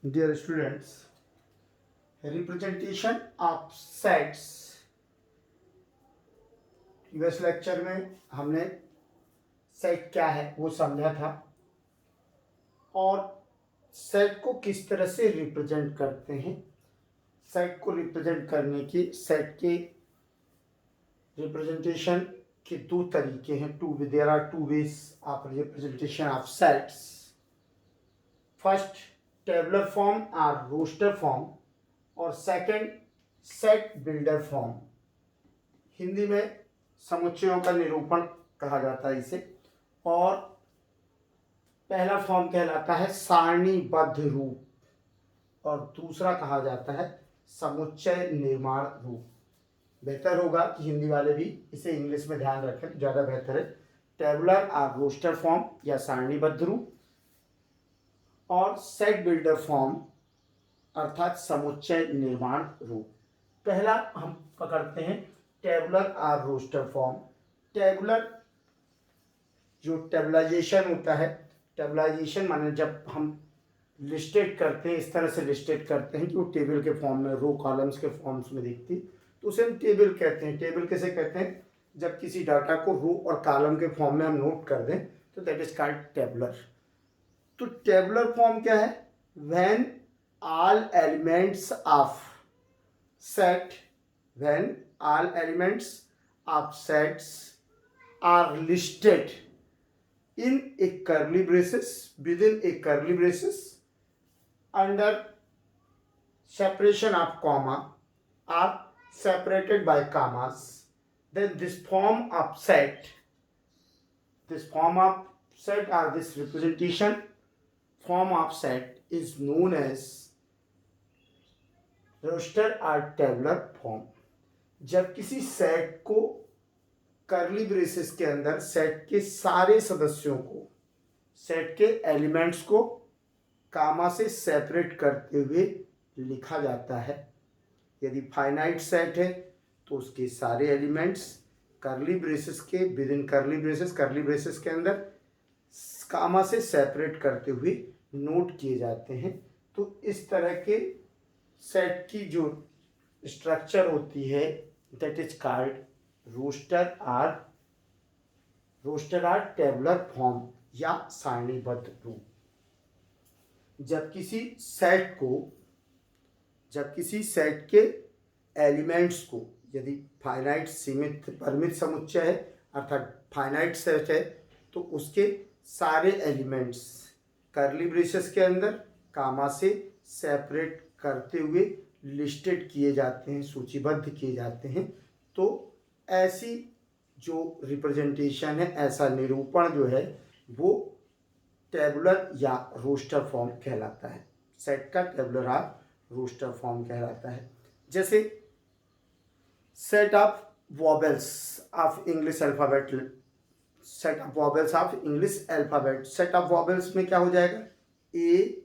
Dear students, representation of sets. Previous lecture में हमने set क्या है वो समझा था और सेट को किस तरह से रिप्रेजेंट करते हैं। सेट को रिप्रेजेंट करने की सेट के रिप्रेजेंटेशन के दो तरीके हैं। There are two ways of representation of sets. First tabular form और रोस्टर फॉर्म और second set builder form. Hindi में समुच्चयों का निरूपण कहा जाता है इसे। और पहला फॉर्म कहलाता है सारणीबद्ध रूप और दूसरा कहा जाता है समुच्चय निर्माण रूप। बेहतर होगा कि हिंदी वाले भी इसे इंग्लिश में ध्यान रखें तो ज़्यादा बेहतर है। टेबुलर और रोस्टर फॉर्म या सारणीबद्ध रूप और सेट बिल्डर फॉर्म अर्थात समुच्चय निर्माण रूप। पहला हम पकड़ते हैं टेबुलर और रोस्टर फॉर्म। टेबुलर जो टेबुलाइजेशन होता है, टेबुलाइजेशन माने जब हम लिस्टेड करते हैं, इस तरह से लिस्टेड करते हैं कि वो टेबल के फॉर्म में, रो कॉलम्स के फॉर्म्स में दिखती, तो उसे हम टेबल कहते हैं। टेबल कैसे कहते हैं? जब किसी डाटा को रो और कॉलम के फॉर्म में हम नोट कर दें तो दैट इज कॉल्ड टेबुलर। तो टेबुलर फॉर्म क्या है? When all elements of set when all elements of sets are listed in a curly braces, within a curly braces, under separation of comma or separated by commas, then this form of set or this representation form of set is known as roster और tabular form. जब किसी set को curly braces के अंदर set के सारे सदस्यों को, सेट के एलिमेंट्स को कामा से सेपरेट करते हुए लिखा जाता है। यदि फाइनाइट सेट है तो उसके सारे एलिमेंट्स कर्ली ब्रेसेस के विद इन कर्ली ब्रेसेस के अंदर कामा से सेपरेट करते हुए नोट किए जाते हैं। तो इस तरह के सेट की जो स्ट्रक्चर होती है दैट इज कॉल्ड रोस्टर और टेबुलर फॉर्म या सारणीबद्ध रूप। जब किसी सेट के एलिमेंट्स को, यदि फाइनाइट सीमित परिमित समुच्चय है अर्थात फाइनाइट सेट है, तो उसके सारे एलिमेंट्स कर्ली ब्रेसेस के अंदर कामा से सेपरेट करते हुए लिस्टेड किए जाते हैं, सूचीबद्ध किए जाते हैं। तो ऐसी जो रिप्रेजेंटेशन है, ऐसा निरूपण जो है वो टेबुलर या रोस्टर फॉर्म कहलाता है। सेट का टेबुलर और रोस्टर फॉर्म कहलाता है। जैसे set of vowels of English alphabet, set of vowels of English alphabet. Set of vowels में क्या हो जाएगा? ए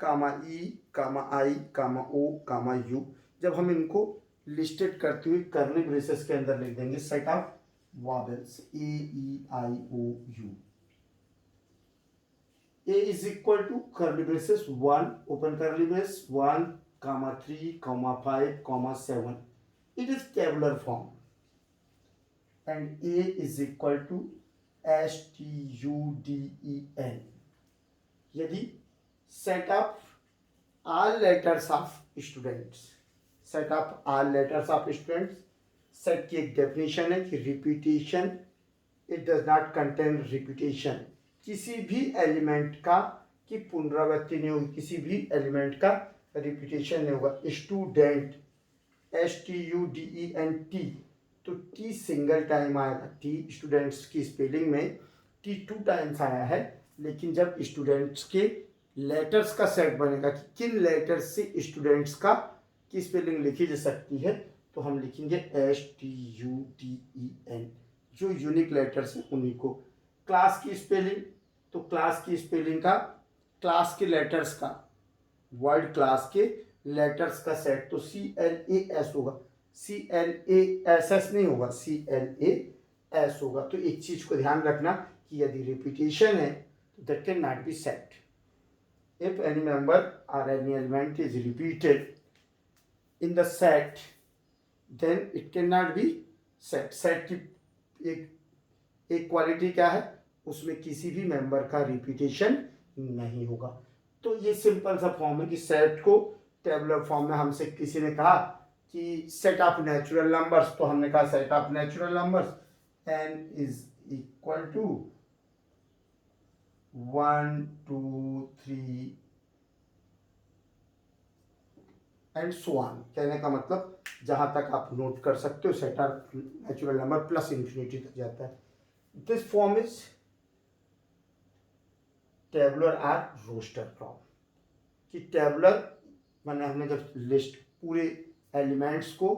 कामा ई कामा आई कामा ओ कामा यू। जब हम इनको लिस्टेड करते हुए कर्ली ब्रेसेस के अंदर लिख देंगे set of vowels A E I O U. A is equal to curly braces 1 open curly brace 1 comma 3 comma 5 comma 7। It is tabular form and A is equal to STUDEN। यदि set of all letters of students, set of all letters of students, set की एक definition है कि repetition, it does not contain repetition. किसी भी element का की पुनरावृत्ति नहीं होगी, किसी भी एलिमेंट का रिपीटेशन नहीं होगा। स्टूडेंट STUDENT, तो टी सिंगल टाइम आएगा। टी स्टूडेंट्स की स्पेलिंग में टी 2 टाइम्स आया है, लेकिन जब स्टूडेंट्स के लेटर्स का सेट बनेगा कि किन लेटर्स से स्टूडेंट्स का की स्पेलिंग लिखी जा सकती है, तो हम लिखेंगे STUDEN। जो यूनिक लेटर्स हैं उन्हीं को। क्लास की स्पेलिंग, तो क्लास की स्पेलिंग का, क्लास के लेटर्स का, वर्ड क्लास के लेटर्स का सेट तो CLAS होगा, CLASS नहीं होगा, CLAS होगा। तो एक चीज को ध्यान रखना कि यदि रिपीटेशन है तो that can not be set. if any member or any element is repeated in the set, then it cannot be set. Set की एक क्वालिटी क्या है, उसमें किसी भी मेंबर का रिपीटेशन नहीं होगा। तो ये सिंपल सा फॉर्म है कि सेट को टेबुलर फॉर्म में हमसे किसी ने कहा कि सेट ऑफ नेचुरल नंबर्स, तो हमने कहा set of natural numbers n is equal to 1 2 3 and so on. कहने का मतलब जहां तक आप नोट कर सकते हो set of natural number plus infinity तक जाता है। दिस फॉर्म इज टेबुलर और रोस्टर फॉर्म। कि टेबुलर माने हमने जब लिस्ट पूरे एलिमेंट्स को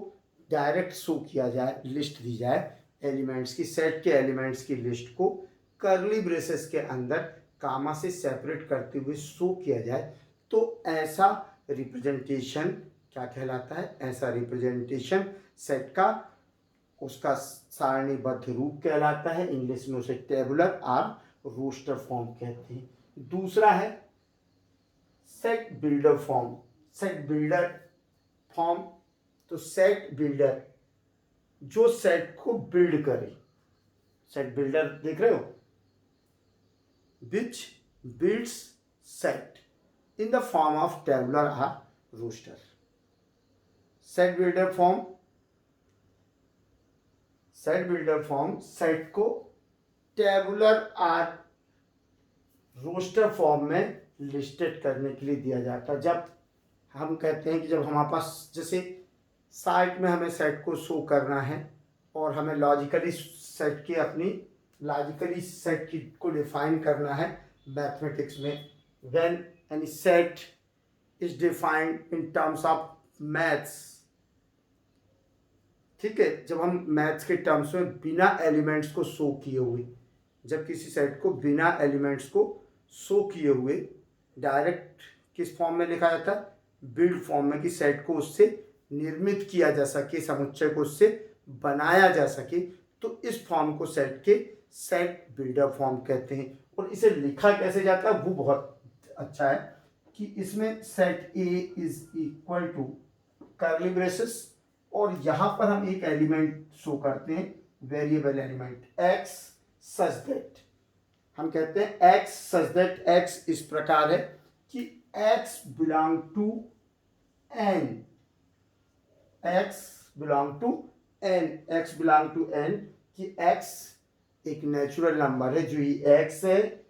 डायरेक्ट शो किया जाए, लिस्ट दी जाए एलिमेंट्स की, सेट के एलिमेंट्स की लिस्ट को कर्ली ब्रेसेस के अंदर कामा से सेपरेट करते हुए शो किया जाए, तो ऐसा रिप्रेजेंटेशन क्या कहलाता है, ऐसा रिप्रेजेंटेशन सेट का उसका सारणीबद्ध रूप कहलाता है। इंग्लिश में उसे टेबुलर और रोस्टर फॉर्म कहते हैं। दूसरा है set builder form. Set builder form, तो सेट बिल्डर जो सेट को बिल्ड करे, सेट बिल्डर देख रहे हो, which builds set in the form of tabular or roster. Set builder form set को टेबुलर और रोस्टर फॉर्म में लिस्टेड करने के लिए दिया जाता है। जब हम कहते हैं कि जब हमारे पास जैसे साइट में हमें सेट को शो करना है और हमें लॉजिकली सेट की को डिफाइन करना है मैथमेटिक्स में, when any set is defined in terms of maths, ठीक है, जब हम मैथ्स के टर्म्स में बिना एलिमेंट्स को शो किए हुए, जब किसी सेट को बिना एलिमेंट्स को शो किए हुए डायरेक्ट किस फॉर्म में लिखा जाता है, बिल्ड फॉर्म में, कि सेट को उससे निर्मित किया जा सके, समुच्चय को उससे बनाया जा सके, तो इस फॉर्म को सेट के सेट बिल्डर फॉर्म कहते हैं। और इसे लिखा कैसे जाता है वो बहुत अच्छा है कि इसमें set A is equal to curly braces, और यहां पर हम एक एलिमेंट शो करते हैं, variable element x such that, हम कहते हैं x सच दैट x इस प्रकार है कि x belong to n, x belong to n, कि x एक नेचुरल नंबर है, जो ये x है,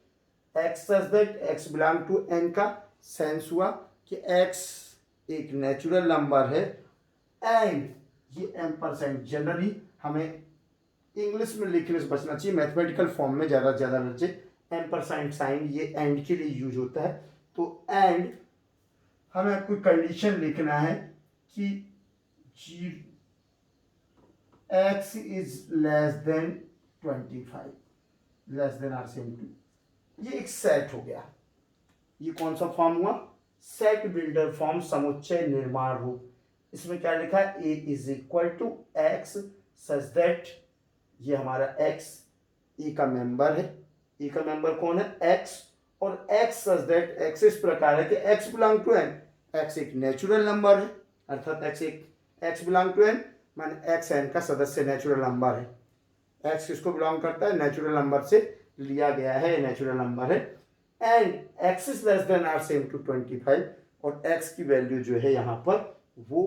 x such that x belong to n का सेंस हुआ कि x एक नेचुरल नंबर है, एंड ये एम्परसेंड, जनरली हमें इंग्लिश में लिखने से बचना चाहिए, मैथमेटिकल फॉर्म में ज़्यादा से ज़्यादा बचे, एम्परसेंड साइन ये एंड के लिए यूज होता है। तो एंड हमें कोई कंडीशन लिखना है कि x is less than 25, less than or same to, ये एक सेट हो गया। ये कौन सा फॉर्म हुआ, सेट बिल्डर फॉर्म, समुच्चय निर्माण रूप। इसमें क्या लिखा है, a is equal to x such that, ये हमारा x ए का मेंबर है, ए का मेंबर कौन है, x, और x सच दैट x इस प्रकार है कि x belong to n, x एक नेचुरल नंबर है, अर्थात x बिलोंग टू n माने x n का सदस्य नेचुरल नंबर है। x किसको बिलोंग करता है, नेचुरल नंबर से लिया गया है, नेचुरल नंबर है, and x is less than or same to 25, और x की वैल्यू जो है यहाँ पर वो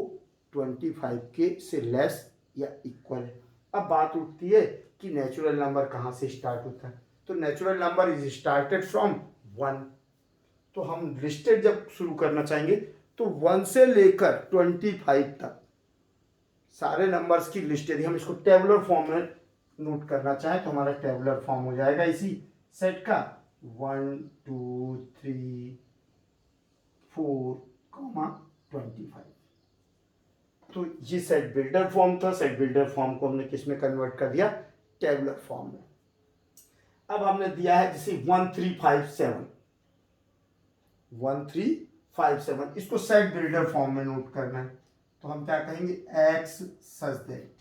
25 के से लेस या इक्वल है। अब बात उठती है कि नेचुरल नंबर कहाँ से स्टार्ट होता है, तो natural number is started from 1। तो हम लिस्टेड जब शुरू करना चाहेंगे तो 1 से लेकर 25 तक सारे नंबर्स की लिस्ट, यदि हम इसको टेबुलर फॉर्म में नोट करना चाहें तो हमारा टेबुलर फॉर्म हो जाएगा इसी सेट का 1 2 3 4, 25। तो ये सेट बिल्डर फॉर्म था। सेट बिल्डर फॉर्म को हमने किस में कन्वर्ट कर दिया, टेबुलर फॉर्म में। अब हमने दिया है जैसे 1357, इसको सेट बिल्डर फॉर्म में नोट करना है, तो हम क्या कहेंगे, x सच दैट।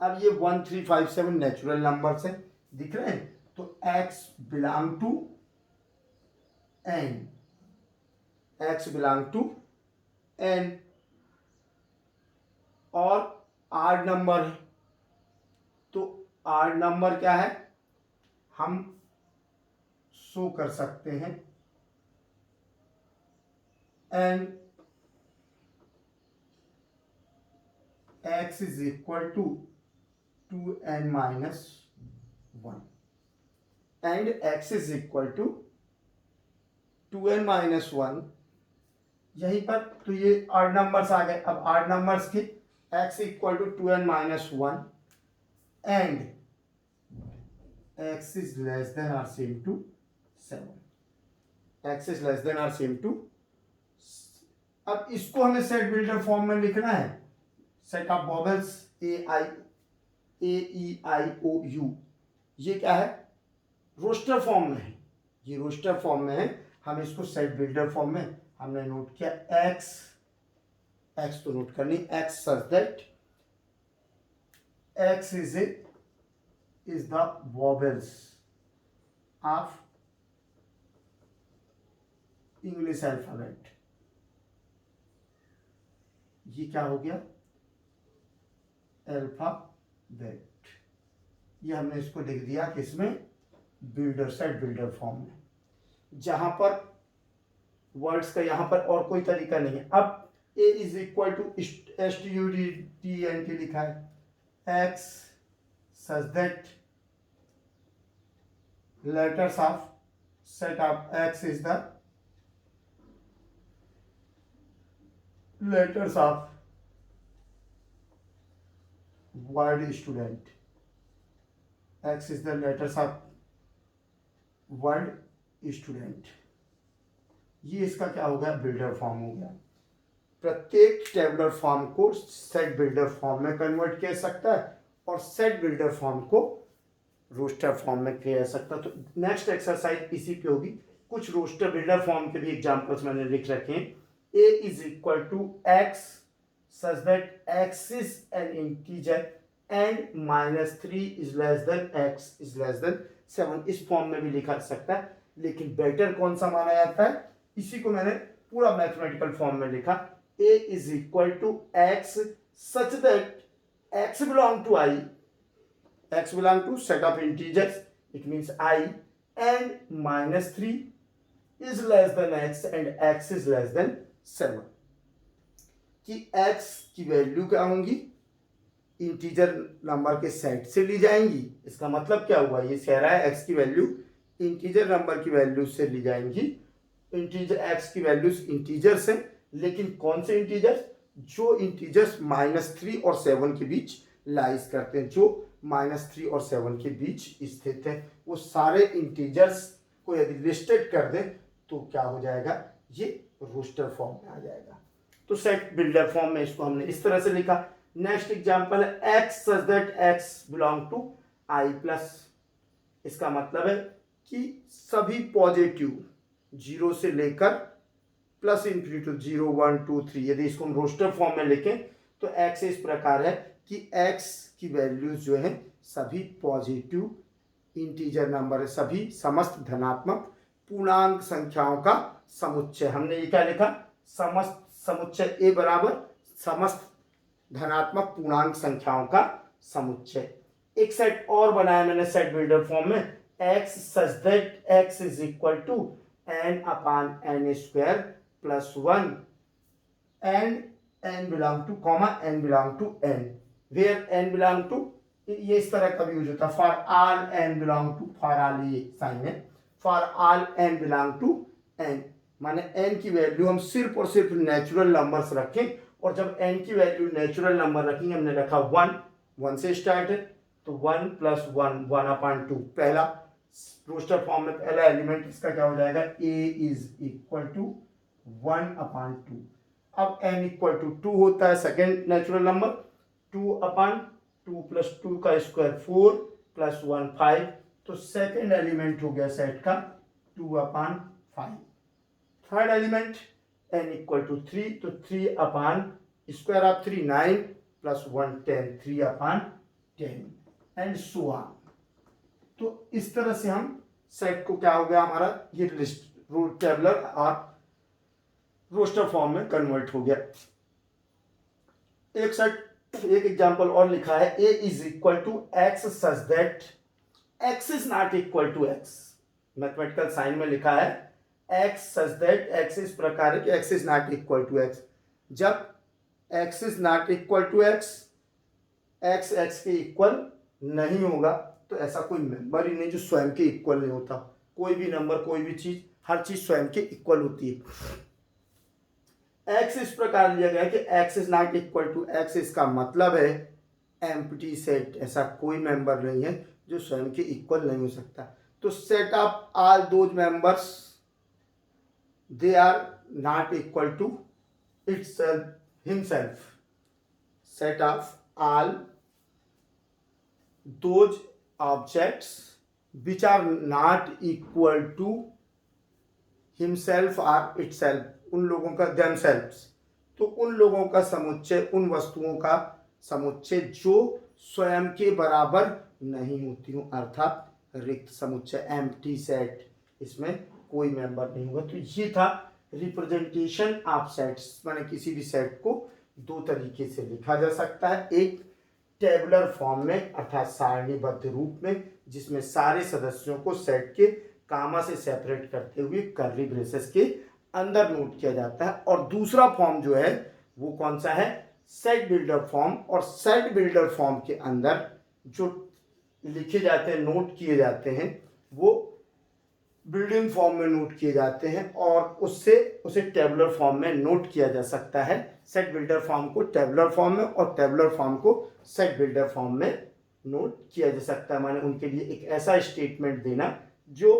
अब ये 1357 नेचुरल नंबर से दिख रहे हैं, तो x belong to n, x belong to n, और आड नंबर है तो आड नंबर क्या है, हम शो कर सकते हैं n x is equal to 2n minus 1 and x is equal to 2n minus 1। यहीं पर तो ये आड नंबर्स आ गए। अब आड नंबर्स के x equal to 2n minus 1 and x is less than और same to 7। x is less than और सेम टू, अब इसको हमें सेट बिल्डर फॉर्म में लिखना है। सेट ऑफ वॉवेल्स A-E-I-O-U, ये क्या है, रोस्टर फॉर्म में है, ये रोस्टर फॉर्म में है। हम इसको सेट बिल्डर फॉर्म में हमने नोट किया x तो नोट करनी, x such that x is the vowels of English alphabet। ये क्या हो गया, अल्फाबेट। ये हमने इसको लिख दिया किसमें, बिल्डर, सेट बिल्डर फॉर्म में, जहां पर वर्ड्स का यहां पर और कोई तरीका नहीं है। अब a is equal to STUDENT लिखा है, x such that letters of set of x is the letters of word student, x is the letters of word student। ये इसका क्या हो गया, बिल्डर फॉर्म हो गया। प्रत्येक टेबुलर फॉर्म को सेट बिल्डर फॉर्म में कन्वर्ट किया सकता है और सेट बिल्डर फॉर्म को रोस्टर फॉर्म में किया जा सकता है। तो नेक्स्ट एक्सरसाइज इसी पे होगी। कुछ रोस्टर बिल्डर फॉर्म के भी एग्जांपल्स मैंने लिख रखे हैं। a is equal to x such that x is an integer and -3 is less than x is less than 7। इस फॉर्म में भी लिखा जा सकता है, लेकिन बेटर कौन सा माना जाता है, इसी को मैंने पूरा मैथमेटिकल फॉर्म में लिखा। a is equal to x such that x belong to i, x belong to set of integers, it means I, and -3 is less than x and x is less than 7। कि x की value क्या होंगी, integer number के set से ली जाएंगी। इसका मतलब क्या हुआ, ये कह रहा है x की वैल्यू इंटीजर नंबर की वैल्यू से ली जाएंगी। इंटीजर x की वैल्यूज इंटीजर्स हैं, लेकिन कौन से इंटीजर्स, जो इंटीजर्स -3 और 7 के बीच लाइज करते हैं, जो -3 और 7 के बीच स्थित है, वो सारे इंटीजर्स को यदि लिस्टेड कर दे तो क्या हो जाएगा, ये रोस्टर फॉर्म में आ जाएगा। तो सेट बिल्डर फॉर्म में इसको हमने इस तरह से लिखा। नेक्स्ट एग्जांपल है x such that x belong to i plus. इसका मतलब है कि सभी पॉजिटिव 0 से लेकर प्लस इंफिनिटी 0 1 2 3, यदि इसको हम रोस्टर फॉर्म में लिखें तो x इस प्रकार है कि x की वैल्यूज जो है सभी पॉजिटिव इंटीजर नंबर है, सभी समस्त धनात्मक पूर्णांक संख्याओं का समुच्चय। हमने ये क्या लिखा, समस्त समुच्चय a बराबर समस्त धनात्मक पूर्णांक संख्याओं का समुच्चय। एक सेट और बनाया मैंने सेट बिल्डर फॉर्म में, x such that x is equal to n upon n square plus 1 and n belong to comma n belong to n, where n belong to, ये इस तरह का भी यूज होता है, for all n belong to, for all ये sign है, for all n belong to n, माने n की वैल्यू हम सिर्फ और सिर्फ नेचुरल नंबर्स रखें, और जब n की वैल्यू नेचुरल नंबर रखेंगे, हमने रखा 1 से स्टार्ट है, तो 1 प्लस 1 1 अपॉन 2, पहला रोस्टर फॉर्म में पहला एलिमेंट इसका क्या हो जाएगा, a is equal to 1 upon 2। अब n इक्वल टू 2 होता है second natural number, 2 upon 2 plus 2 का स्क्वायर 4 प्लस 1 5, तो सेकेंड एलिमेंट हो गया सेट का 2 upon 5। Third element n equal to 3, तो 3 upon square of 3 9 plus 1 10, 3 upon 10 and so on. तो इस तरह से हम सेट को क्या हो गया हमारा, ये लिस्ट रूट टेबलर और रोस्टर फॉर्म में कन्वर्ट हो गया। एक एग्जांपल और लिखा है, a is equal to x such that x is not equal to x। Mathematical sign में लिखा है x सच दैट x इस प्रकार है कि x is not equal to x। जब x is not equal to x, x के equal नहीं होगा, तो ऐसा कोई मेंबर ही नहीं जो स्वयं के इक्वल नहीं होता। कोई भी नंबर, कोई भी चीज, हर चीज स्वयं के इक्वल होती है। x इस प्रकार लिया गया कि x is not equal to x, इसका मतलब है एम्प्टी सेट, ऐसा कोई मेंबर नहीं है जो स्वयं के इक्वल नहीं हो सकता। तो set of all those members they are not equal to itself himself. Set of all those objects which are not equal to himself or itself, उन लोगों का themselves, तो उन लोगों का समुच्चय, उन वस्तुओं का समुच्चय जो स्वयं के बराबर नहीं होती हूँ, अर्थात रिक्त समुच्चय, एम्प्टी सेट, इसमें कोई मेंबर नहीं होगा। तो ये था रिप्रेजेंटेशन ऑफ सेट्स, माने किसी भी सेट को दो तरीके से लिखा जा सकता है। एक टेबुलर फॉर्म में अर्थात सारणीबद्ध रूप में, जिसमें सारे सदस्यों को सेट के कामा से सेपरेट करते हुए कर्ली ब्रेसेस के अंदर नोट किया जाता है। और दूसरा फॉर्म जो है वो कौन सा है, सेट बिल्डर फॉर्म। और सेट बिल्डर फॉर्म के अंदर जो लिखे जाते हैं, नोट किए जाते हैं, वो बिल्डिंग फॉर्म में नोट किए जाते हैं और उससे उसे टेबुलर फॉर्म में नोट किया जा सकता है। सेट बिल्डर फॉर्म को टेबुलर फॉर्म में और टेबुलर फॉर्म को सेट बिल्डर फॉर्म में नोट किया जा सकता है। माने उनके लिए एक ऐसा स्टेटमेंट देना जो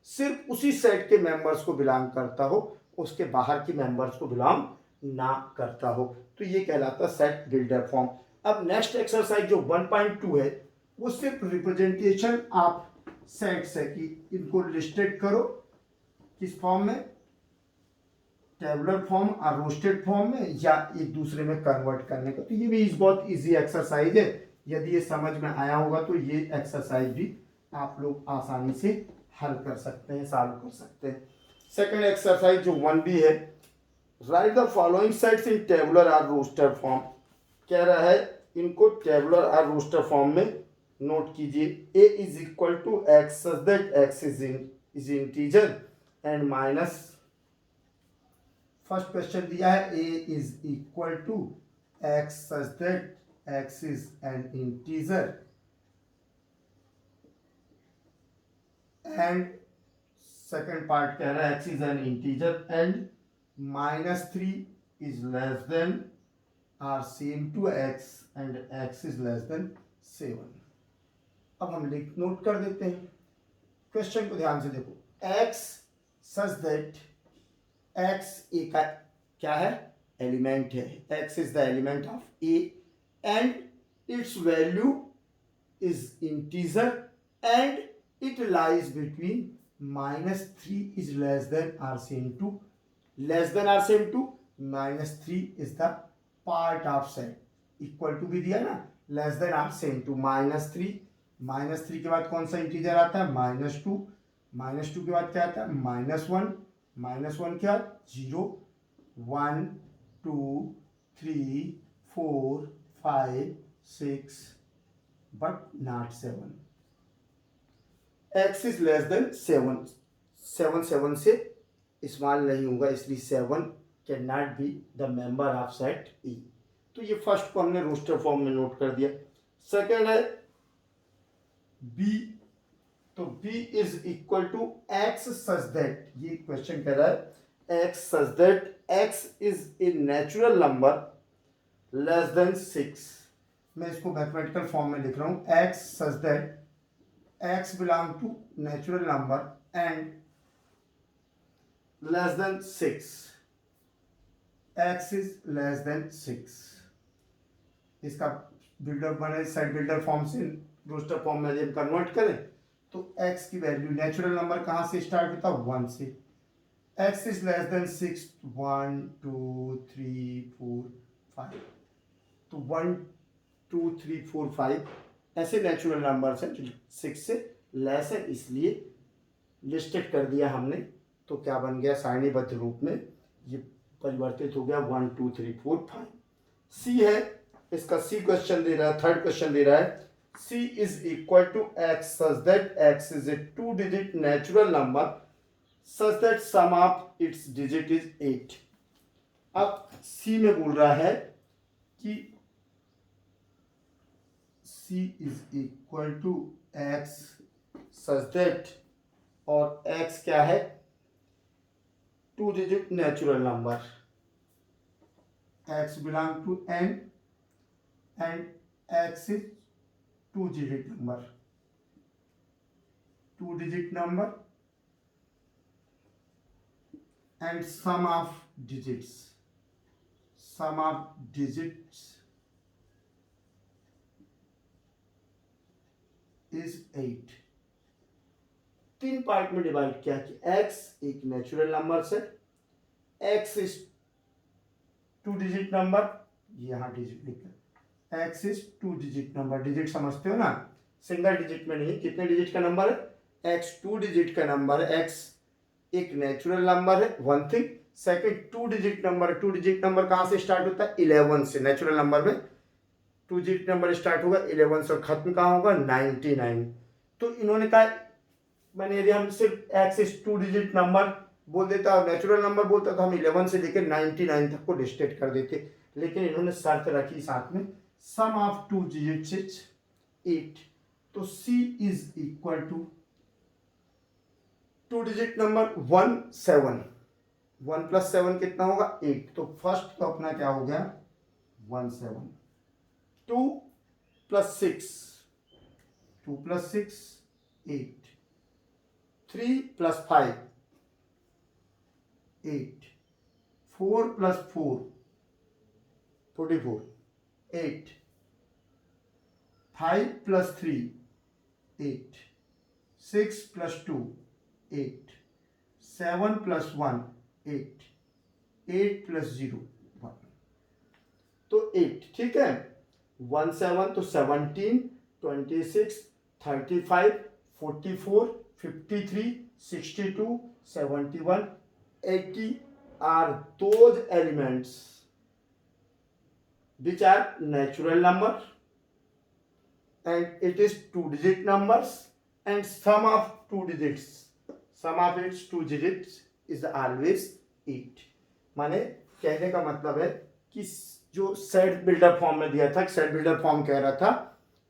सिर्फ उसी सेट के मेंबर्स को बिलोंग करता हो, उसके बाहर के मेंबर्स को बिलोंग ना करता हो। तो ये कहलाता सेट बिल्डर फॉर्म। अब नेक्स्ट एक्सरसाइज जो 1.2 है वो सिर्फ रिप्रेजेंटेशन ऑफ सेट्स है कि इनको लिस्टेड करो किस फॉर्म में, टेबुलर फॉर्म और रोस्टेड फॉर्म में, या एक दूसरे में कन्वर्ट करने का। तो ये भी बहुत इजी एक्सरसाइज है। यदि ये समझ में आया होगा तो ये एक्सरसाइज भी आप लोग आसानी से हल कर सकते हैं, सॉल्व कर सकते हैं। सेकंड एक्सरसाइज जो 1B है, write the following sets in tabular और रोस्टर फॉर्म। कह रहा है इनको टेबुलर और रोस्टर फॉर्म में नोट कीजिए। a is equal to x such that X is integer and minus, first question दिया है a is equal to x such that X is an integer and second part कह रहा है x is an integer and -3 is less than or same to x and x is less than 7। अब हम note कर देते हैं। Question को ध्यान से देखो, x such that x A का क्या है, एलिमेंट है, x is the element of a and its value is integer and it lies between -3 is less than or same to, less than or same to, -3 is the part of set, equal to भी दिया ना, less than or same to, -3 के बाद कौन सा integer आता है, -2, -2 के बाद क्या आता है, -1, -1 के बाद 0, 1 2 3 4 5 6 but not 7। x is less than 7 से स्मॉल नहीं होगा, इसलिए 7 can not be the member of set E। तो ये फर्स्ट को हमने रोस्टर फॉर्म में नोट कर दिया। सेकेंड है B, तो B is equal to x such that, ये क्वेश्चन कह रहा है x such that x is a natural number less than 6। मैं इसको मैथमेटिकल फॉर्म में लिख रहा हूँ, x such that x belong to natural number and less than 6, x is less than 6। इसका बिल्डर बने सेट बिल्डर फॉर्म से roster form में जब कन्वर्ट करें तो x की वैल्यू, नेचुरल नंबर कहाँ से स्टार्ट होता है, 1 से, x इज लेस देन 6, 1 2 3 4 5, तो 1 2 3 4 5 ऐसे नेचुरल नंबर्स हैं जो 6 से लेस है, इसलिए लिस्टेड कर दिया हमने। तो क्या बन गया, सारणीबद्ध रूप में ये परिवर्तित हो गया 1 2 3 4 5। सी है, इसका सी क्वेश्चन दे रहा है, थर्ड क्वेश्चन दे रहा है c is equal to x such that x is a 2-digit natural number such that sum of its digit is 8। अब c में बोल रहा है कि c is equal to x such that, और x क्या है, 2-digit natural number, x belong to n and x is 2-digit number, 2-digit number and sum of digits is 8। तीन पार्ट में डिवाइड किया कि x एक नेचुरल नंबर से, x is 2-digit number, यहाँ डिजिट लिखा, x is 2-digit number, digit समझते हो ना, सिंगल डिजिट में नहीं, कितने डिजिट का नंबर है, x 2-digit का नंबर है, x एक नेचुरल नंबर है, one thing. Second 2-digit number, 2-digit number कहाँ से स्टार्ट होता है, 11 से, नेचुरल नंबर में 2-digit नंबर स्टार्ट होगा 11 से और खत्म कहाँ होगा 99। तो इन्होंने कहा, मैंने यदि हम सिर्फ x इज 2-digit नंबर बोल देता और नेचुरल नंबर बोलता तो हम 11 से लेकर 99 तक को डिस्टेट कर देते, लेकिन इन्होंने शर्त रखी साथ में, सम ऑफ 2 digits इज 8। तो c is equal to 2-digit number 1 7, 1 + 7 कितना होगा 8। तो फर्स्ट तो अपना क्या हो गया 1 7, 2 + 6, 2 + 6 8, 3 + 5 8, 4 + 4 44 8, 5 + 3 8, 6 + 2 8, 7 + 1 8, 8 + 0 1, तो 8, ठीक है। 1 7 तो 17, 26, 35, 44, 53, 62, 71, 80 are those elements which are natural number and it is 2-digit numbers and sum of 2 digits, sum of its 2 digits is always 8। माने कहने का मतलब है कि जो सेट बिल्डर फॉर्म में दिया था, सेट बिल्डर फॉर्म कह रहा था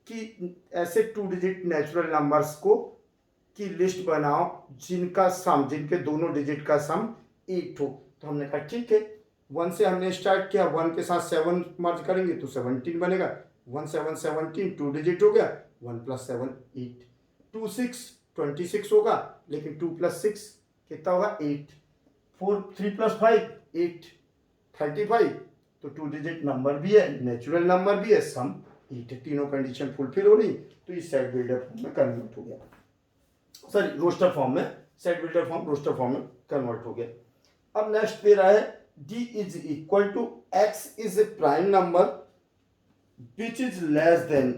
कि ऐसे 2-digit नेचुरल नंबर्स को की लिस्ट बनाओ जिनका सम, जिनके दोनों डिजिट का सम 8 हो। तो हमने कहा ठीक है, 1 से हमने स्टार्ट किया, 1 के साथ 7 मर्ज करेंगे तो 17 बनेगा, 1 7 17, 2-digit हो गया, 1 + 7 8, 2 6 26 होगा, लेकिन 2 + 6 कितना होगा 8, 4 3 + 5 8 35, तो 2-digit नंबर भी है, नेचुरल नंबर भी है, सम 8 है, तीनों कंडीशन फुलफिल हो रही, तो इस सेट बिल्डर फॉर्म में कन्वर्ट हो गया, सॉरी रोस्टर फॉर्म में, set builder form roster form में कन्वर्ट हो गया। अब नेक्स्ट दे रहा है d is equal to x is a prime number which is less than,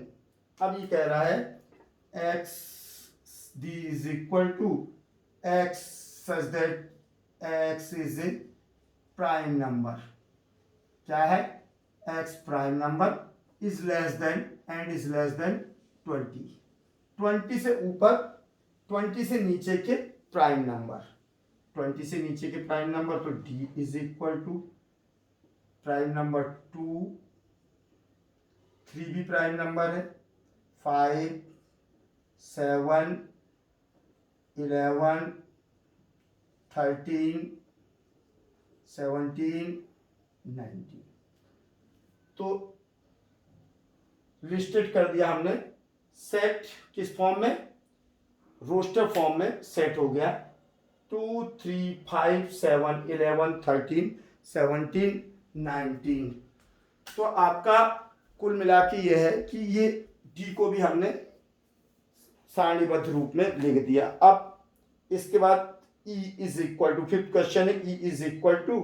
अब ये कह रहा है x d is equal to x such that x is a prime number, क्या है x prime number is less than and is less than 20, 20 से ऊपर, 20 से नीचे के प्राइम नंबर, 20 से नीचे के प्राइम नंबर, तो d is equal to prime number 2, 3 भी प्राइम नंबर है, 5 7 11 13 17 19, तो लिस्टेड कर दिया हमने, सेट किस फॉर्म में, रोस्टर फॉर्म में सेट हो गया, 2 3 5 7 11 13 17 19। तो आपका कुल मिला के ये है कि ये डी को भी हमने सारणीबद्ध रूप में लिख दिया। अब इसके बाद E is equal to, fifth question है, E is equal to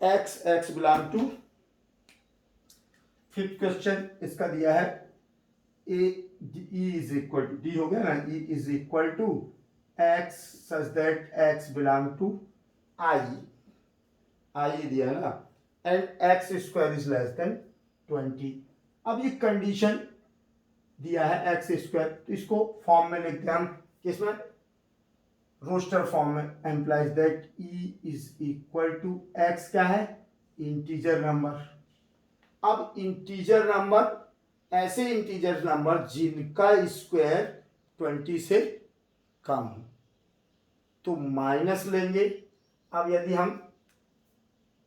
x, x belong to, fifth question इसका दिया है A E is equal to, D हो गया ना, E is equal to x such that x belong to I, I दिया ना, and x square is less than 20। अब ये कंडीशन दिया है एक्स स्क्वायर, तो इसको फॉर्म में लिखते हैं हम, किसमें, रोस्टर फॉर्म में। Implies that E is equal to X क्या है, इंटीजर नंबर। अब इंटीजर नंबर, ऐसे इंटीजर नंबर जिनका स्क्वायर 20 से कम हो, तो माइनस लेंगे। अब यदि हम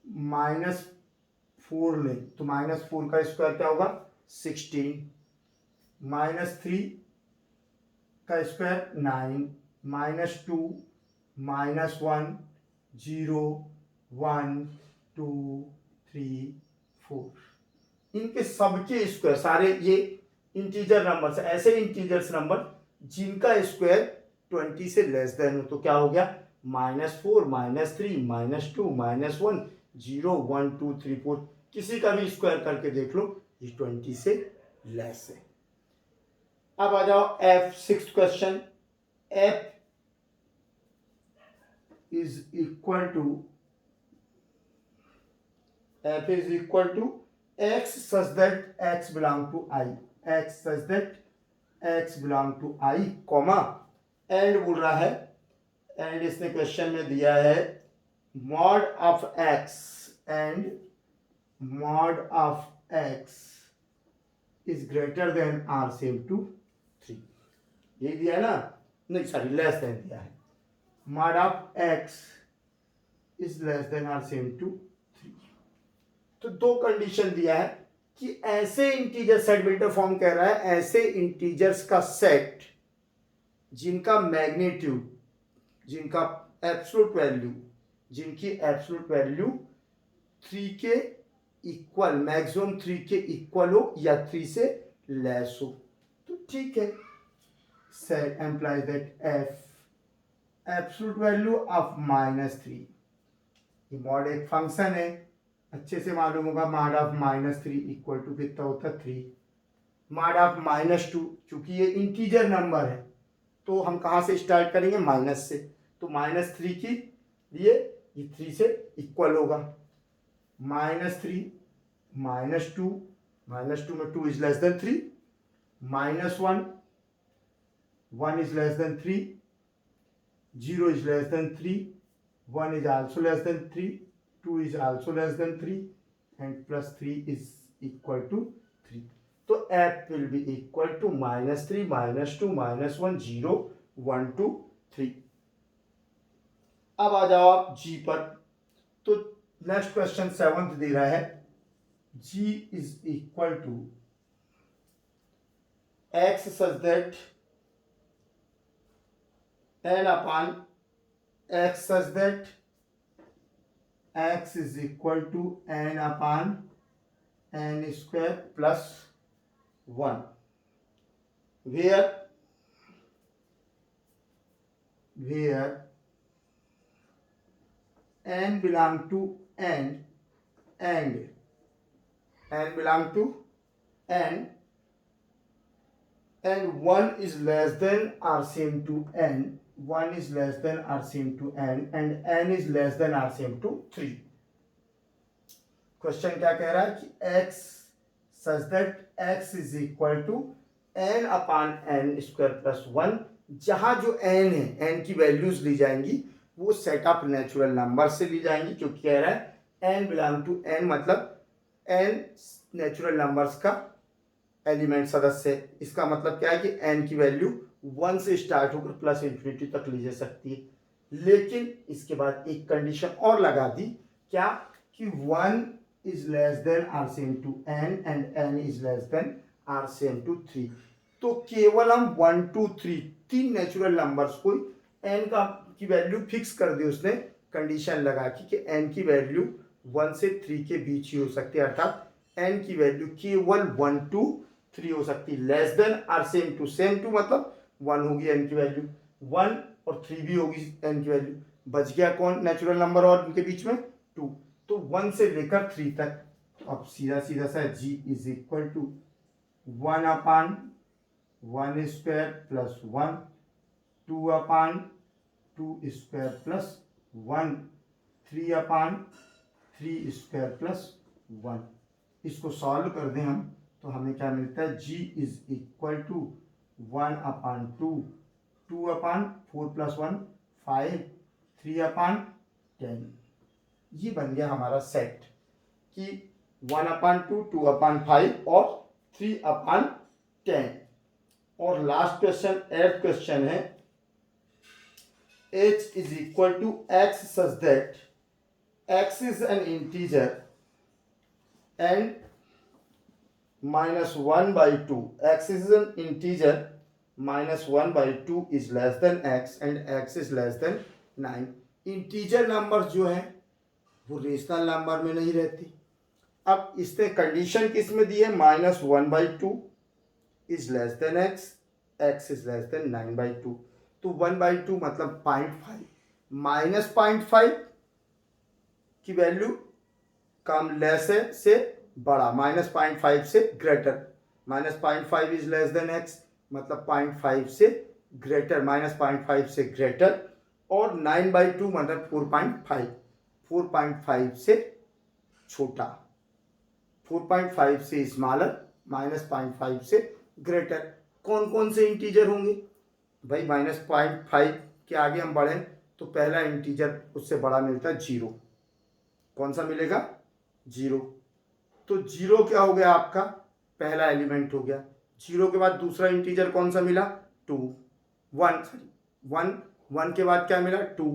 -4 लें तो -4 का स्क्वायर क्या होगा, 16। -3 का स्क्वायर 9, -2, -1, 0, 1, 2, 3, 4, इनके सबके स्क्वायर, सारे ये इंटीजर नंबर, ऐसे इंटीजर्स नंबर जिनका स्क्वायर 20 से लेस देन हो, तो क्या हो गया, -4, -3, -2, -1, 0, 1, 2, 3, 4, किसी का भी स्क्वायर करके देख लो, ये 20 से लेस है। अब आ जाओ F, sixth question. F is equal to x such that x belong to I, x such that x belong to I, comma, and बोल रहा है, एंड इसने क्वेश्चन में दिया है mod of x and mod of x is greater than or same to 3। ये दिया है ना, नहीं सॉरी, लेस देन दिया है, mod of x is less than or same to 3। तो दो कंडीशन दिया है कि ऐसे इंटीजर, सेट बिल्डर फॉर्म कह रहा है ऐसे इंटीजर्स का सेट जिनका मैग्नीट्यूड, जिनका एब्सोल्यूट वैल्यू, जिनकी एब्सोल्यूट वैल्यू 3 के इक्वल, मैक्सिमम 3 के इक्वल हो या 3 से लेस हो, तो ठीक है। Set implies that f absolute value of -3, ये मॉड एक फंक्शन है, अच्छे से मालूम होगा, मॉड ऑफ -3 इक्वल टू कितना होता है, 3। मॉड ऑफ -2, चूंकि ये इंटीजर नंबर है तो हम कहाँ से स्टार्ट करेंगे, माइनस से, तो -3 के लिए ये 3 से इक्वल होगा। -3, -2, -2 में 2 is less then 3, -1, 1 is less then 3, 0 is less then 3, 1 is also less than 3, 2 is also less than 3, and plus 3 is equal to 3. तो f will be equal to -3, -2, -1, 0, 1, 2, 3। अब आ जाओ आप g पर। तो नेक्स्ट क्वेश्चन 7th दे रहा है, g is equal to x such that n upon x such that x is equal to n upon n square plus 1, where n belong to n and n belong to n and 1 is less than or same to n, 1 is less than or same to n and n is less than or same to 3। Question क्या कह रहा है कि x such that x is equal to n upon n square plus 1, जहां जो n है, n की values ली जाएंगी वो सेट ऑफ नेचुरल नंबर से ली जाएंगी, क्योंकि कह रहा है n बिलोंग टू n, मतलब n नेचुरल नंबर्स का एलिमेंट सदस्य है। इसका मतलब क्या है कि n की वैल्यू 1 से स्टार्ट होकर प्लस इंफिनिटी तक ली जा सकती है। लेकिन इसके बाद एक कंडीशन और लगा दी, क्या, कि 1 is less than or same to n and n is less than or same to 3। तो केवल हम 1, 2, 3 तीन नेचुरल नंबर्स को n का की वैल्यू फिक्स कर दी उसने, कंडीशन लगा कि n की वैल्यू 1 से 3 के बीच ही हो सकती है, अर्थात n की वैल्यू केवल 1, 2, 3 हो सकती है। Less than or same to, same to मतलब 1 होगी n की वैल्यू, 1 और 3 भी होगी n की वैल्यू, बच गया कौन नेचुरल नंबर और उनके बीच में 2, तो 1 से लेकर 3 तक। अब सीधा सीधा सा g is equal to 1 upon 1 square plus 1, 2 upon 2 square plus 1, 3 upon 3 plus 1। इसको सॉल्व कर दें हम तो हमें क्या मिलता है, g is equal to 1/2, 2/4 plus 1 5, 3/10। ये बन गया हमारा सेट कि 1/2, 2/5 और 3/10। और लास्ट क्वेश्चन, 8th क्वेश्चन है, h is equal to x such that x is an integer and -1/2, x is an integer, -1/2 is less than x and x is less than 9। Integer number जो है वो rational number में नहीं रहती। अब इसने condition किस में दी है, -1/2 is less than x, x is less then 9/2। तो 1/2 मतलब 0.5, -0.5 की वैल्यू कम, लेस है से बड़ा, -0.5 से greater, -0.5 is less than x मतलब 0.5 से ग्रेटर, -0.5 से ग्रेटर, और 9/2 मतलब 4.5, 4.5 से छोटा, 4.5 से स्मॉलर, -0.5 से ग्रेटर। कौन कौन से इंटीजर होंगे भाई, -0.5 के आगे हम बढ़ें तो पहला इंटीजर उससे बड़ा मिलता है 0। कौन सा मिलेगा, 0। तो 0 क्या हो गया आपका, पहला एलिमेंट हो गया। 0 के बाद दूसरा इंटीजर कौन सा मिला, 2, 1 1 के बाद क्या मिला, 2,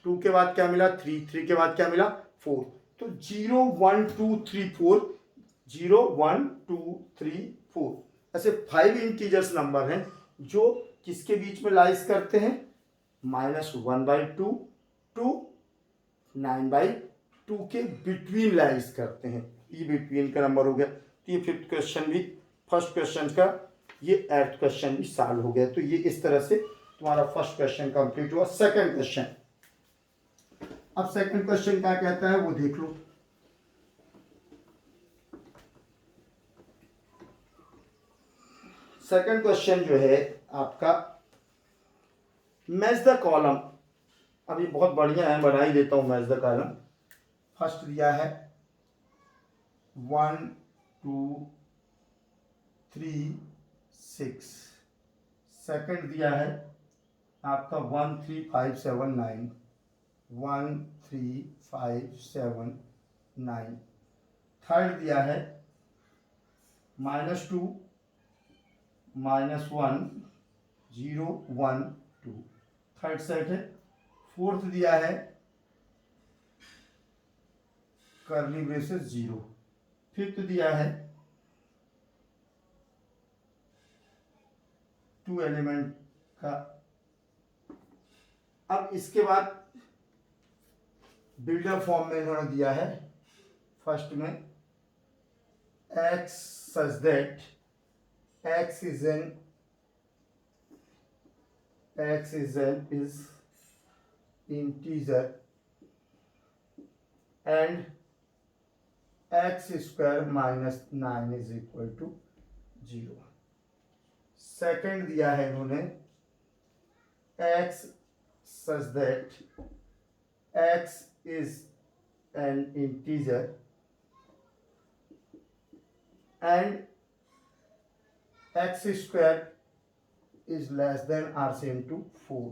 2 के बाद क्या मिला, 3, 3 के बाद क्या मिला, 4। तो 0 1 2 3 4, 0 1 2 3 4, ऐसे 5 इंटीजर्स नंबर हैं जो किसके बीच में लाइज करते हैं, -1/2 टू 9/2 के बिटवीन लाइज करते हैं। ये बिटवीन का नंबर हो गया। तो ये 5th क्वेश्चन भी, फर्स्ट क्वेश्चन का ये 8th क्वेश्चन भी सॉल्व हो गया। तो ये इस तरह से तुम्हारा फर्स्ट क्वेश्चन कंप्लीट हुआ। सेकंड क्वेश्चन, अब सेकंड क्वेश्चन क्या कहता है वो देख लो। सेकंड क्वेश्चन जो है आपका, मैच द कॉलम। अभी बहुत बढ़िया है, बना ही देता हूं मैच द कॉलम। फर्स्ट दिया है 1 2 3 6, सेकंड दिया है आपका 1 3 5 7 9, 1 3 5 7 9। थर्ड दिया है -2 -1 0 1 2, थर्ड सेट है। फोर्थ दिया है कर्ली ब्रेसेस 0। फिफ्थ दिया है 2 एलिमेंट का। अब इसके बाद बिल्डर फॉर्म में इन्होंने दिया है। फर्स्ट में x such that x is an integer and x square -9 is equal to 0। Second दिया है इन्होंने x such that x is an integer and x square is less than or same to 4।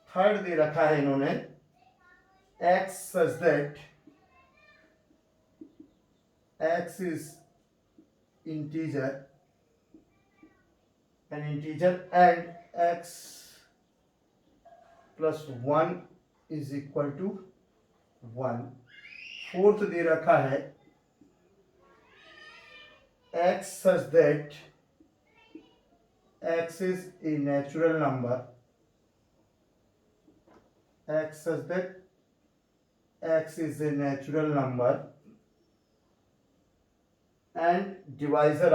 Third दे रखा है इन्होंने x such that x is integer, an integer and x plus 1 is equal to 1। Fourth दे रखा है x such that x is a natural number, x such that x is a natural number and divisor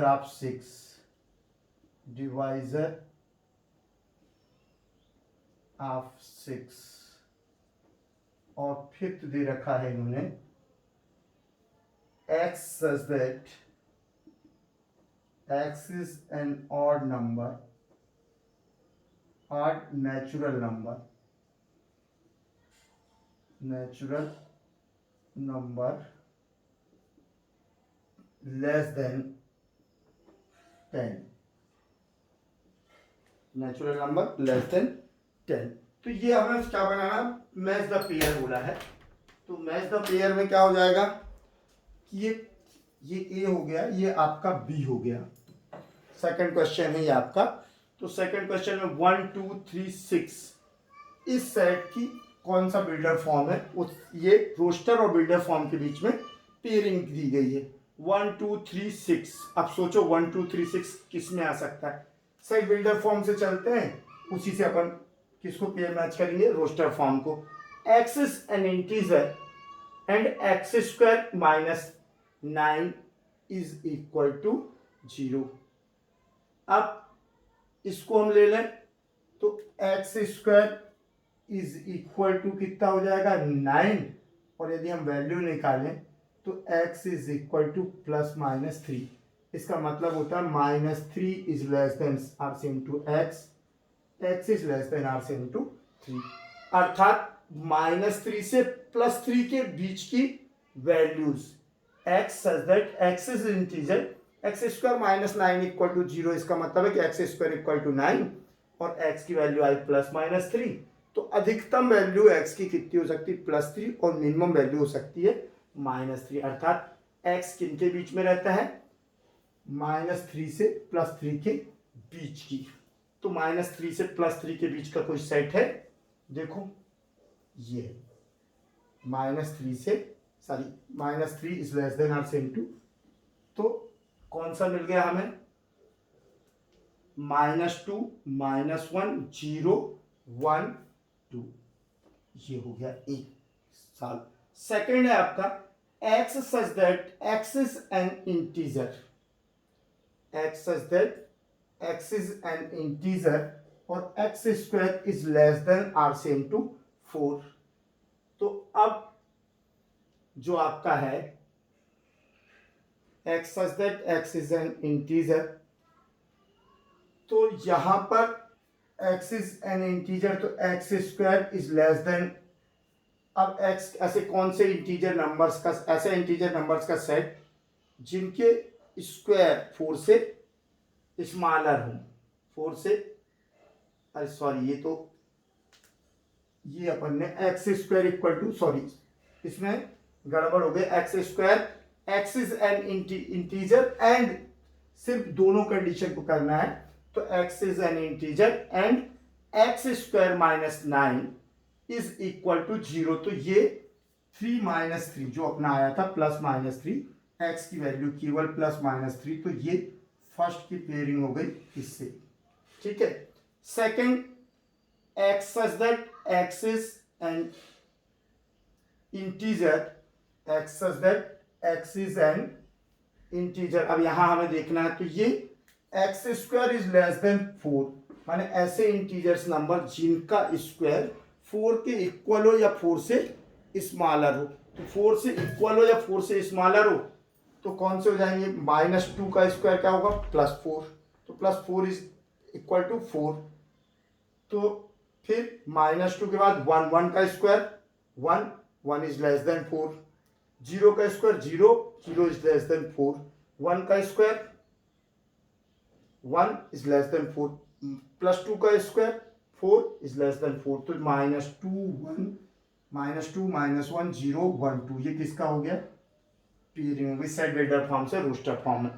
of 6, divisor of 6। और fifth दे रखा है इन्होंने x such that x is an odd number, odd natural number natural number less then 10, natural number less then 10। तो ये हमें क्या बनाना, match the pair बोला है। तो मैच द पेयर में क्या हो जाएगा कि ये ए हो गया, ये आपका बी हो गया। सेकंड क्वेश्चन है ये आपका। तो सेकंड क्वेश्चन में 1 2 3 6 इस सेट की कौन सा बिल्डर फॉर्म है, उस ये रोस्टर और बिल्डर फॉर्म के बीच में पेयरिंग दी गई है। 1 2 3 6। अब सोचो 1 2 3 6 किस में आ सकता है। सेट बिल्डर फॉर्म से चलते हैं, उसी से अपन किसको पेयर मैच करेंगे, रोस्टर फॉर्म को। X is an integer and x square minus 9 is equal to 0। अब इसको हम ले लें तो x square is equal to कितना हो जाएगा 9, और यदि हम वैल्यू निकालें तो x is equal to plus minus 3। इसका मतलब होता है -3 is less than or same to x is less than or same to 3। अर्थात -3 से +3 के बीच की values x such that x is integer, x square minus 9 equal to 0। इसका मतलब है कि एक्स स्क्वायर इक्वल टू 9 और x की वैल्यू आई प्लस माइनस 3। तो अधिकतम वैल्यू x की कितनी हो सकती है, +3, और मिनिमम वैल्यू हो सकती है -3। अर्थात x किनके बीच में रहता है, -3 से +3 के बीच की। तो -3 से +3 के बीच का कोई सेट है, देखो ये -3 से -3 is less than or same to. तो कौन सा मिल गया हमें, -2 -1 0 1 2, ये हो गया एक साल। सेकंड है आपका x such that x is an integer, x such that x is an integer और x square is less than or same to 4। तो अब जो आपका है x such that x is an integer, तो यहां पर x इज एन इंटीजर, तो x square is less than, अब x ऐसे कौन से इंटीजर नंबर्स का, ऐसे इंटीजर नंबर्स का सेट जिनके स्क्वायर 4 से स्मॉलर हो, 4 से, अरे सॉरी ये अपन ने x square equal to, sorry इसमें गड़बड़ हो गई, x square, x is an integer and, सिर्फ दोनों कंडीशन को करना है। तो x is an integer and x square minus 9 is equal to 0। तो ये 3 - 3 जो अपना आया था +-3, x की वैल्यू केवल +-3, तो ये फर्स्ट की पेयरिंग हो गई इससे, ठीक है। Second x such that x is an integer, x such that x is an integer. अब यहां हमें देखना है, तो ये x square is less then 4, माने ऐसे इंटीजर्स नंबर जिनका स्क्वायर 4 के इक्वल हो या 4 से स्मॉलर हो। तो 4 से इक्वल हो या 4 से स्मॉलर हो तो कौन से हो जाएंगे, -2 का स्क्वायर क्या होगा, +4, तो +4 इज इक्वल टू 4। तो फिर -2 के बाद 1 1 का स्क्वायर 1 1 इज लेस देन 4, 0 का स्क्वायर 0 0 इज लेस देन 4, 1 का स्क्वायर 1 इज लेस देन 4, +2 का स्क्वायर 4 इज लेस देन 4। तो -2 1 -2 -1 0 1 2, ये किसका हो गया, पेयरिंग हो गई सेट बिल्डर फॉर्म से रोस्टर फॉर्म में।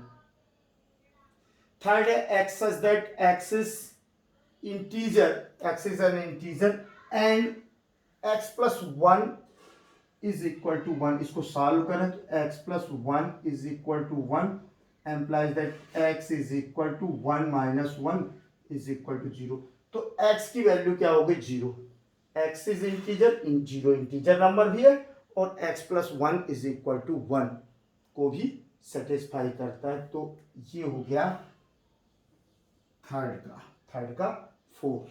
थर्ड है x such that x is integer, x is an integer and x + 1 is equal to 1। इसको सॉल्व करें तो x + 1 is equal to 1 implies that x is equal to 1 - 1 is equal to 0। तो x की value क्या हो गई, 0। x is integer, 0 integer number भी है और x + 1 इज इक्वल टू 1 को भी सेटिस्फाई करता है। तो ये हो गया थर्ड का 4।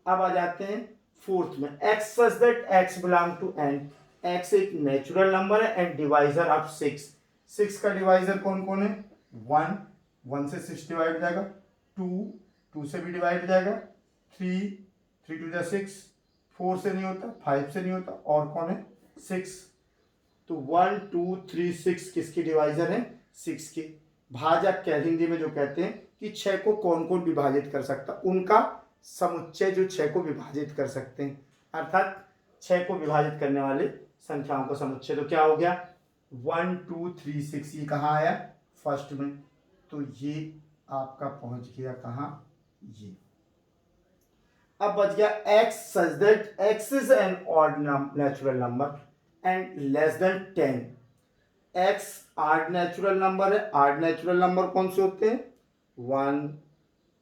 अब आ जाते हैं फोर्थ में, x such that x belong to n। x एक नेचुरल नंबर है एंड डिवाइजर ऑफ 6। 6 का डिवाइजर कौन कौन है, 1 1 से 6 डिवाइड हो जाएगा, 2 2 से भी डिवाइड हो जाएगा, 3 3 2 6, 4 से नहीं होता, 5 से नहीं होता, और कौन है 6। तो 1 2 3 6 किसकी डिवाइजर है 6 के। भाजक क्या हिंदी में जो कहते हैं कि 6 को कौन कौन विभाजित कर सकता, उनका समुच्चय जो 6 को विभाजित कर सकते हैं, अर्थात 6 को विभाजित करने वाले संख्याओं का समुच्चय। तो क्या हो गया 1 2 3 6, ये कहाँ आया फर्स्ट में, तो ये आपका पहुंच गया कहाँ, ये। अब बच गया x such that x is an odd natural number and less than 10। x odd natural number है, odd natural number कौन से होते हैं 1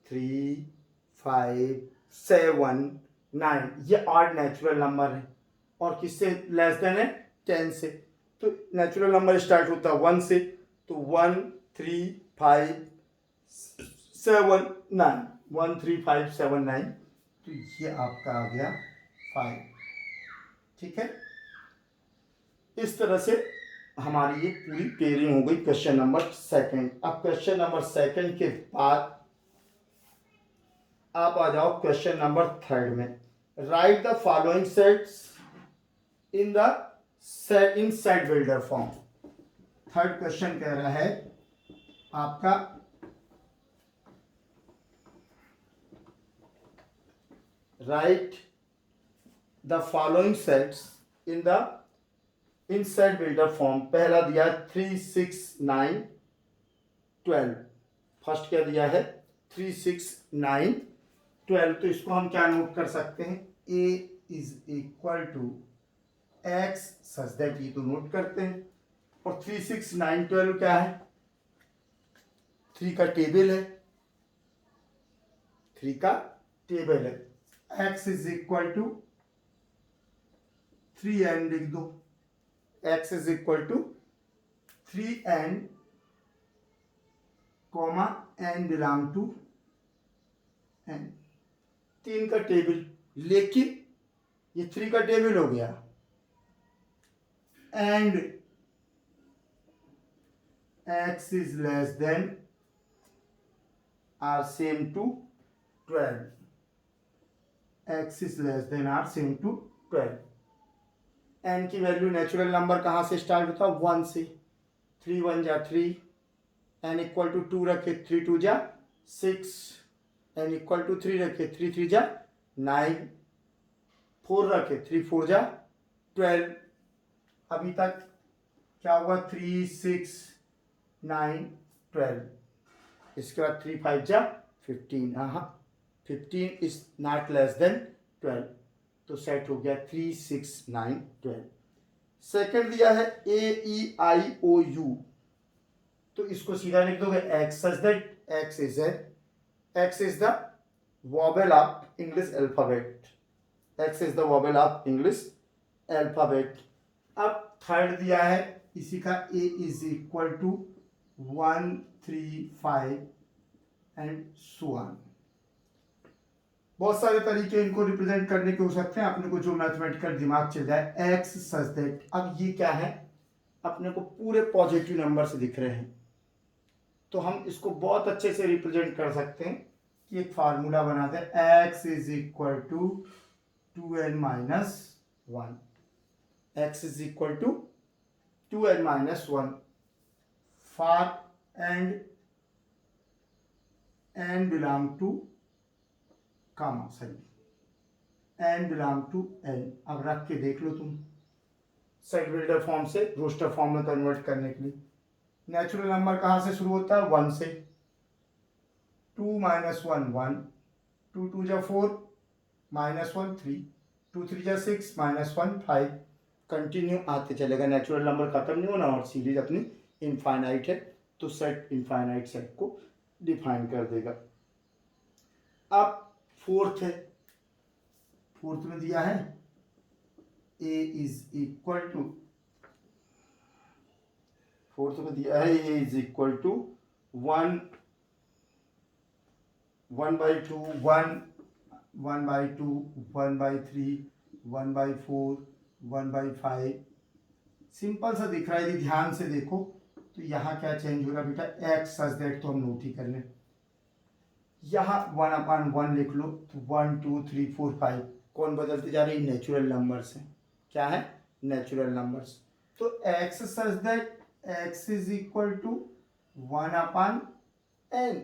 3 5 7 9, ये odd natural number है, और किससे लेस देन है 10 से। तो नेचुरल नंबर स्टार्ट होता है 1 से, तो 1 3 5 7 9, 1 3 5 7 9, तो ये आपका आ गया 5। ठीक है, इस तरह से हमारी ये पूरी पेयरिंग हो गई क्वेश्चन नंबर सेकंड। अब क्वेश्चन नंबर सेकंड के बाद आप आ जाओ क्वेश्चन नंबर थर्ड में। Right the following sets in the set builder form. Third question कह रहा है आपका right the following sets in set builder form. पहला दिया 3 6 9 12, फर्स्ट क्या दिया है 3 6 9 12। तो इसको हम क्या नोट कर सकते हैं, a is equal to x such that, ये तो नोट करते हैं। और 3 6 9 12 क्या है 3 का टेबल है, 3 का टेबल है। x is equal to 3n लिख दो, x is equal to 3n comma n belong to n, 3 का टेबल, लेकिन ये 3 का टेबल हो गया and x is less than or same to 12, x is less than or same to 12। n की value natural number कहाँ से start होता है 1 से, 3 1 जा 3, n इक्वल टू 2 रखे 3 2 जा 6, n इक्वल टू 3 रखे 3 3 जा 9, 4 रखे 3 4 जा 12। अभी तक क्या होगा 3 6 9 12, इसके बाद 3 5 जा 15, हाँ 15 इज नॉट लेस देन 12, तो सेट हो गया 3 6 9 12। सेकंड दिया है AEIOU, तो इसको सीधा लिख दोगे x such that x is the vowel of English alphabet, x is the vowel of English alphabet. अब थर्ड दिया है इसी का a is equal to 1 3 5 and so on. बहुत सारे तरीके इनको रिप्रेजेंट करने के हो सकते हैं, अपने को जो मैथमेटिकल दिमाग चल जाए। x सच दैट, अब ये क्या है अपने को पूरे पॉजिटिव नंबर से दिख रहे हैं, तो हम इसको बहुत अच्छे से रिप्रेजेंट कर सकते हैं कि एक फार्मूला बनाते हैं, x is equal to 2n minus 1, x is equal to 2n minus 1 for and n belong to comma, सही n belong to n। अब रख के देख लो तुम, सेट बिल्डर फॉर्म से रोस्टर फॉर्म में कन्वर्ट करने के लिए। नेचुरल नंबर कहाँ से शुरू होता है 1 से, 2 minus 1 1, 2 2 जा 4 minus 1 3, 2 3 जा 6 minus 1 5, कंटिन्यू आते चलेगा, नेचुरल नंबर खत्म नहीं होना और सीरीज अपनी इनफाइनाइट है, तो सेट इनफाइनाइट सेट को डिफाइन कर देगा। अब फोर्थ है, फोर्थ में दिया है a is equal to, fourth में दिया है a is equal to 1 1/2 1 1/2 1/3 1/4 1/5। Simple सा दिख रहा है, यदि ध्यान से देखो तो यहाँ क्या चेंज हो रहा है बेटा, x सच दैट तो हम नोट ही कर लें, यहाँ 1/1 लिख लो, तो 1 2 3 4 5 कौन बदलते जा रही है? नेचुरल नंबर्स हैं। क्या है? Natural numbers. तो x such that x is equal to 1/n,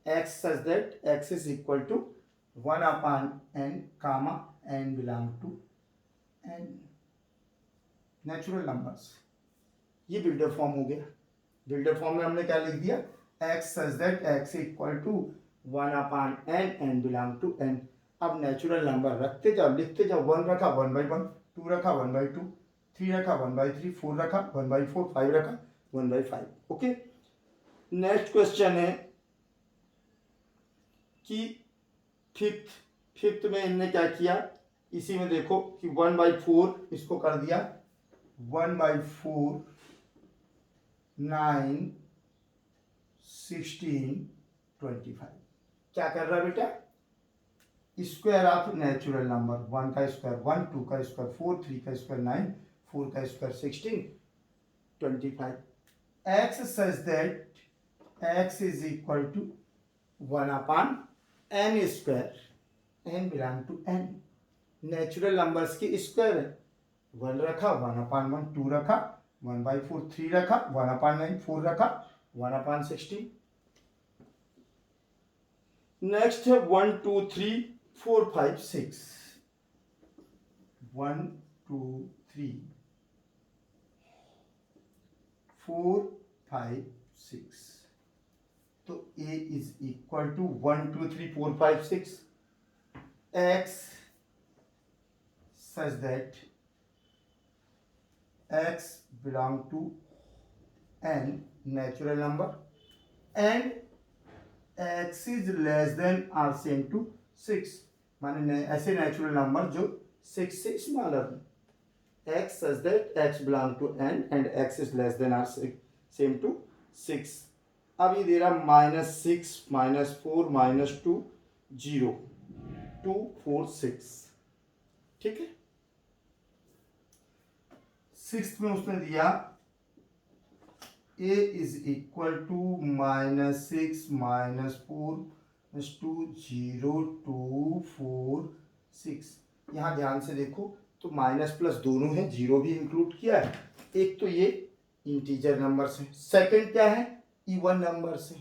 x such that x is equal to 1/n comma n belong to n, natural numbers. ये बिल्डर फॉर्म हो गया। बिल्डर फॉर्म में हमने क्या लिख दिया? x such that x equal to 1/n n belong to n। अब natural number रखते जाओ, लिखते जाओ। 1 रखा 1/1, 2 रखा 1/2, 3 रखा 1/3, 4 रखा 1/4, 5 रखा 1/5। ओके, नेक्स्ट क्वेश्चन है कि फिफ्थ में इनने क्या किया? इसी में देखो कि 1/4 इसको कर दिया 1/4, 9, 16, 25। क्या कर रहा है बेटा? Square of natural number. 1 का स्क्वायर 1, 2 का स्क्वायर 4, 3 का स्क्वायर 9, 4 का square 16, 25। x such that x is equal to 1/n square, n belong to n। Natural numbers की स्क्वायर है। 1 रखा 1/1, 2 रखा 1/4, 3 रखा 1/9, 4 रखा 1/16। नेक्स्ट है 1 2 3 4 5 6। 1 2 3 4 5 6। तो a is equal to 1 2 3 4 5 6 x such that x belong to n natural number and x is less than or same to 6। माने ऐसे नेचुरल नंबर जो 6 से स्मॉलर है। x such that x belong to n and x is less than or same to 6। अब ये दे रहा -6, -4, -2, 0, 2 4 6। ठीक है, 6th में उसने दिया a इज इक्वल टू -6 -4 -2 0 2 4 6। यहाँ ध्यान से देखो तो माइनस प्लस दोनों है, जीरो भी इंक्लूड किया है। एक तो ये इंटीजर नंबर से, सेकंड क्या है? इवन नंबर से।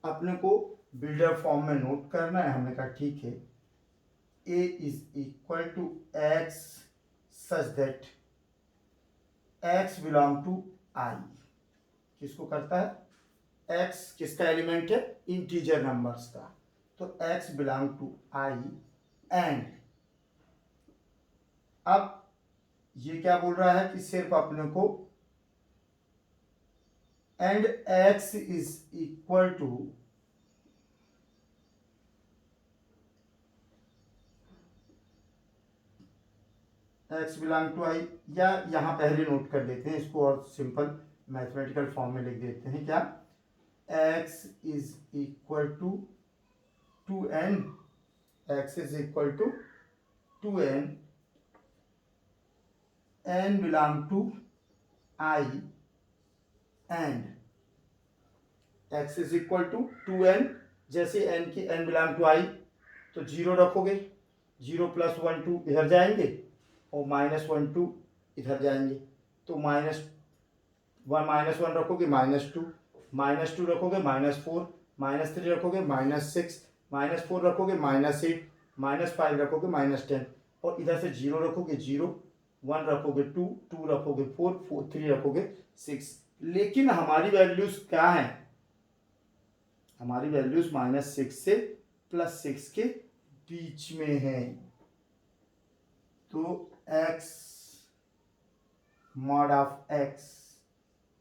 अपने को बिल्डर फॉर्म में नोट करना है। हमने कहा ठीक है, a is equal to x such that x belong to i। किसको करता है? x किसका एलिमेंट है? इंटीजर नंबर्स का। तो x belong to i and, अब ये क्या बोल रहा है कि सिर्फ अपने को and x is equal to x belong to i, या यहां पहले नोट कर देते हैं इसको और सिंपल मैथमेटिकल फॉर्म में लिख देते हैं। क्या? x is equal to 2n, x is equal to 2n, n belong to i and x is equal to 2n। जैसे n की n बिलोंग टू i तो 0 रखोगे, 0 + 1 2 इधर जाएंगे और -1 2 इधर जाएंगे। तो -1 रखोगे -2, -2 रखोगे -4, -3 रखोगे -6, -4 रखोगे -8, -5 रखोगे -10 और इधर से 0 रखोगे 0, 1 रखोगे 2, 2 रखोगे 4, 3 रखोगे 6। लेकिन हमारी वैल्यूज क्या है? हमारी वैल्यूज -6 से +6 के बीच में है। तो x mod of x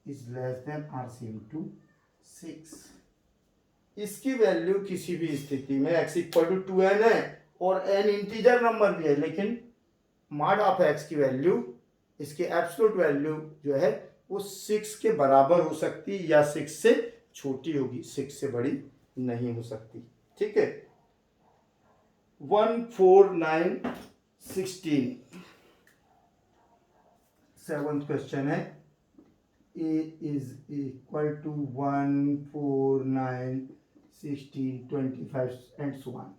is less than और सेम टू 6। इसकी वैल्यू किसी भी स्थिति में x इक्वल टू 2n है और n इंटीजर नंबर भी है, लेकिन mod ऑफ x की वैल्यू, इसकी एब्सोल्यूट वैल्यू जो है वो 6 के बराबर हो सकती है या 6 से छोटी होगी, 6 से बड़ी नहीं हो सकती। ठीक है, 1 4 9 16। 7th क्वेश्चन है a is equal to 1 4 9 16 25 and so on.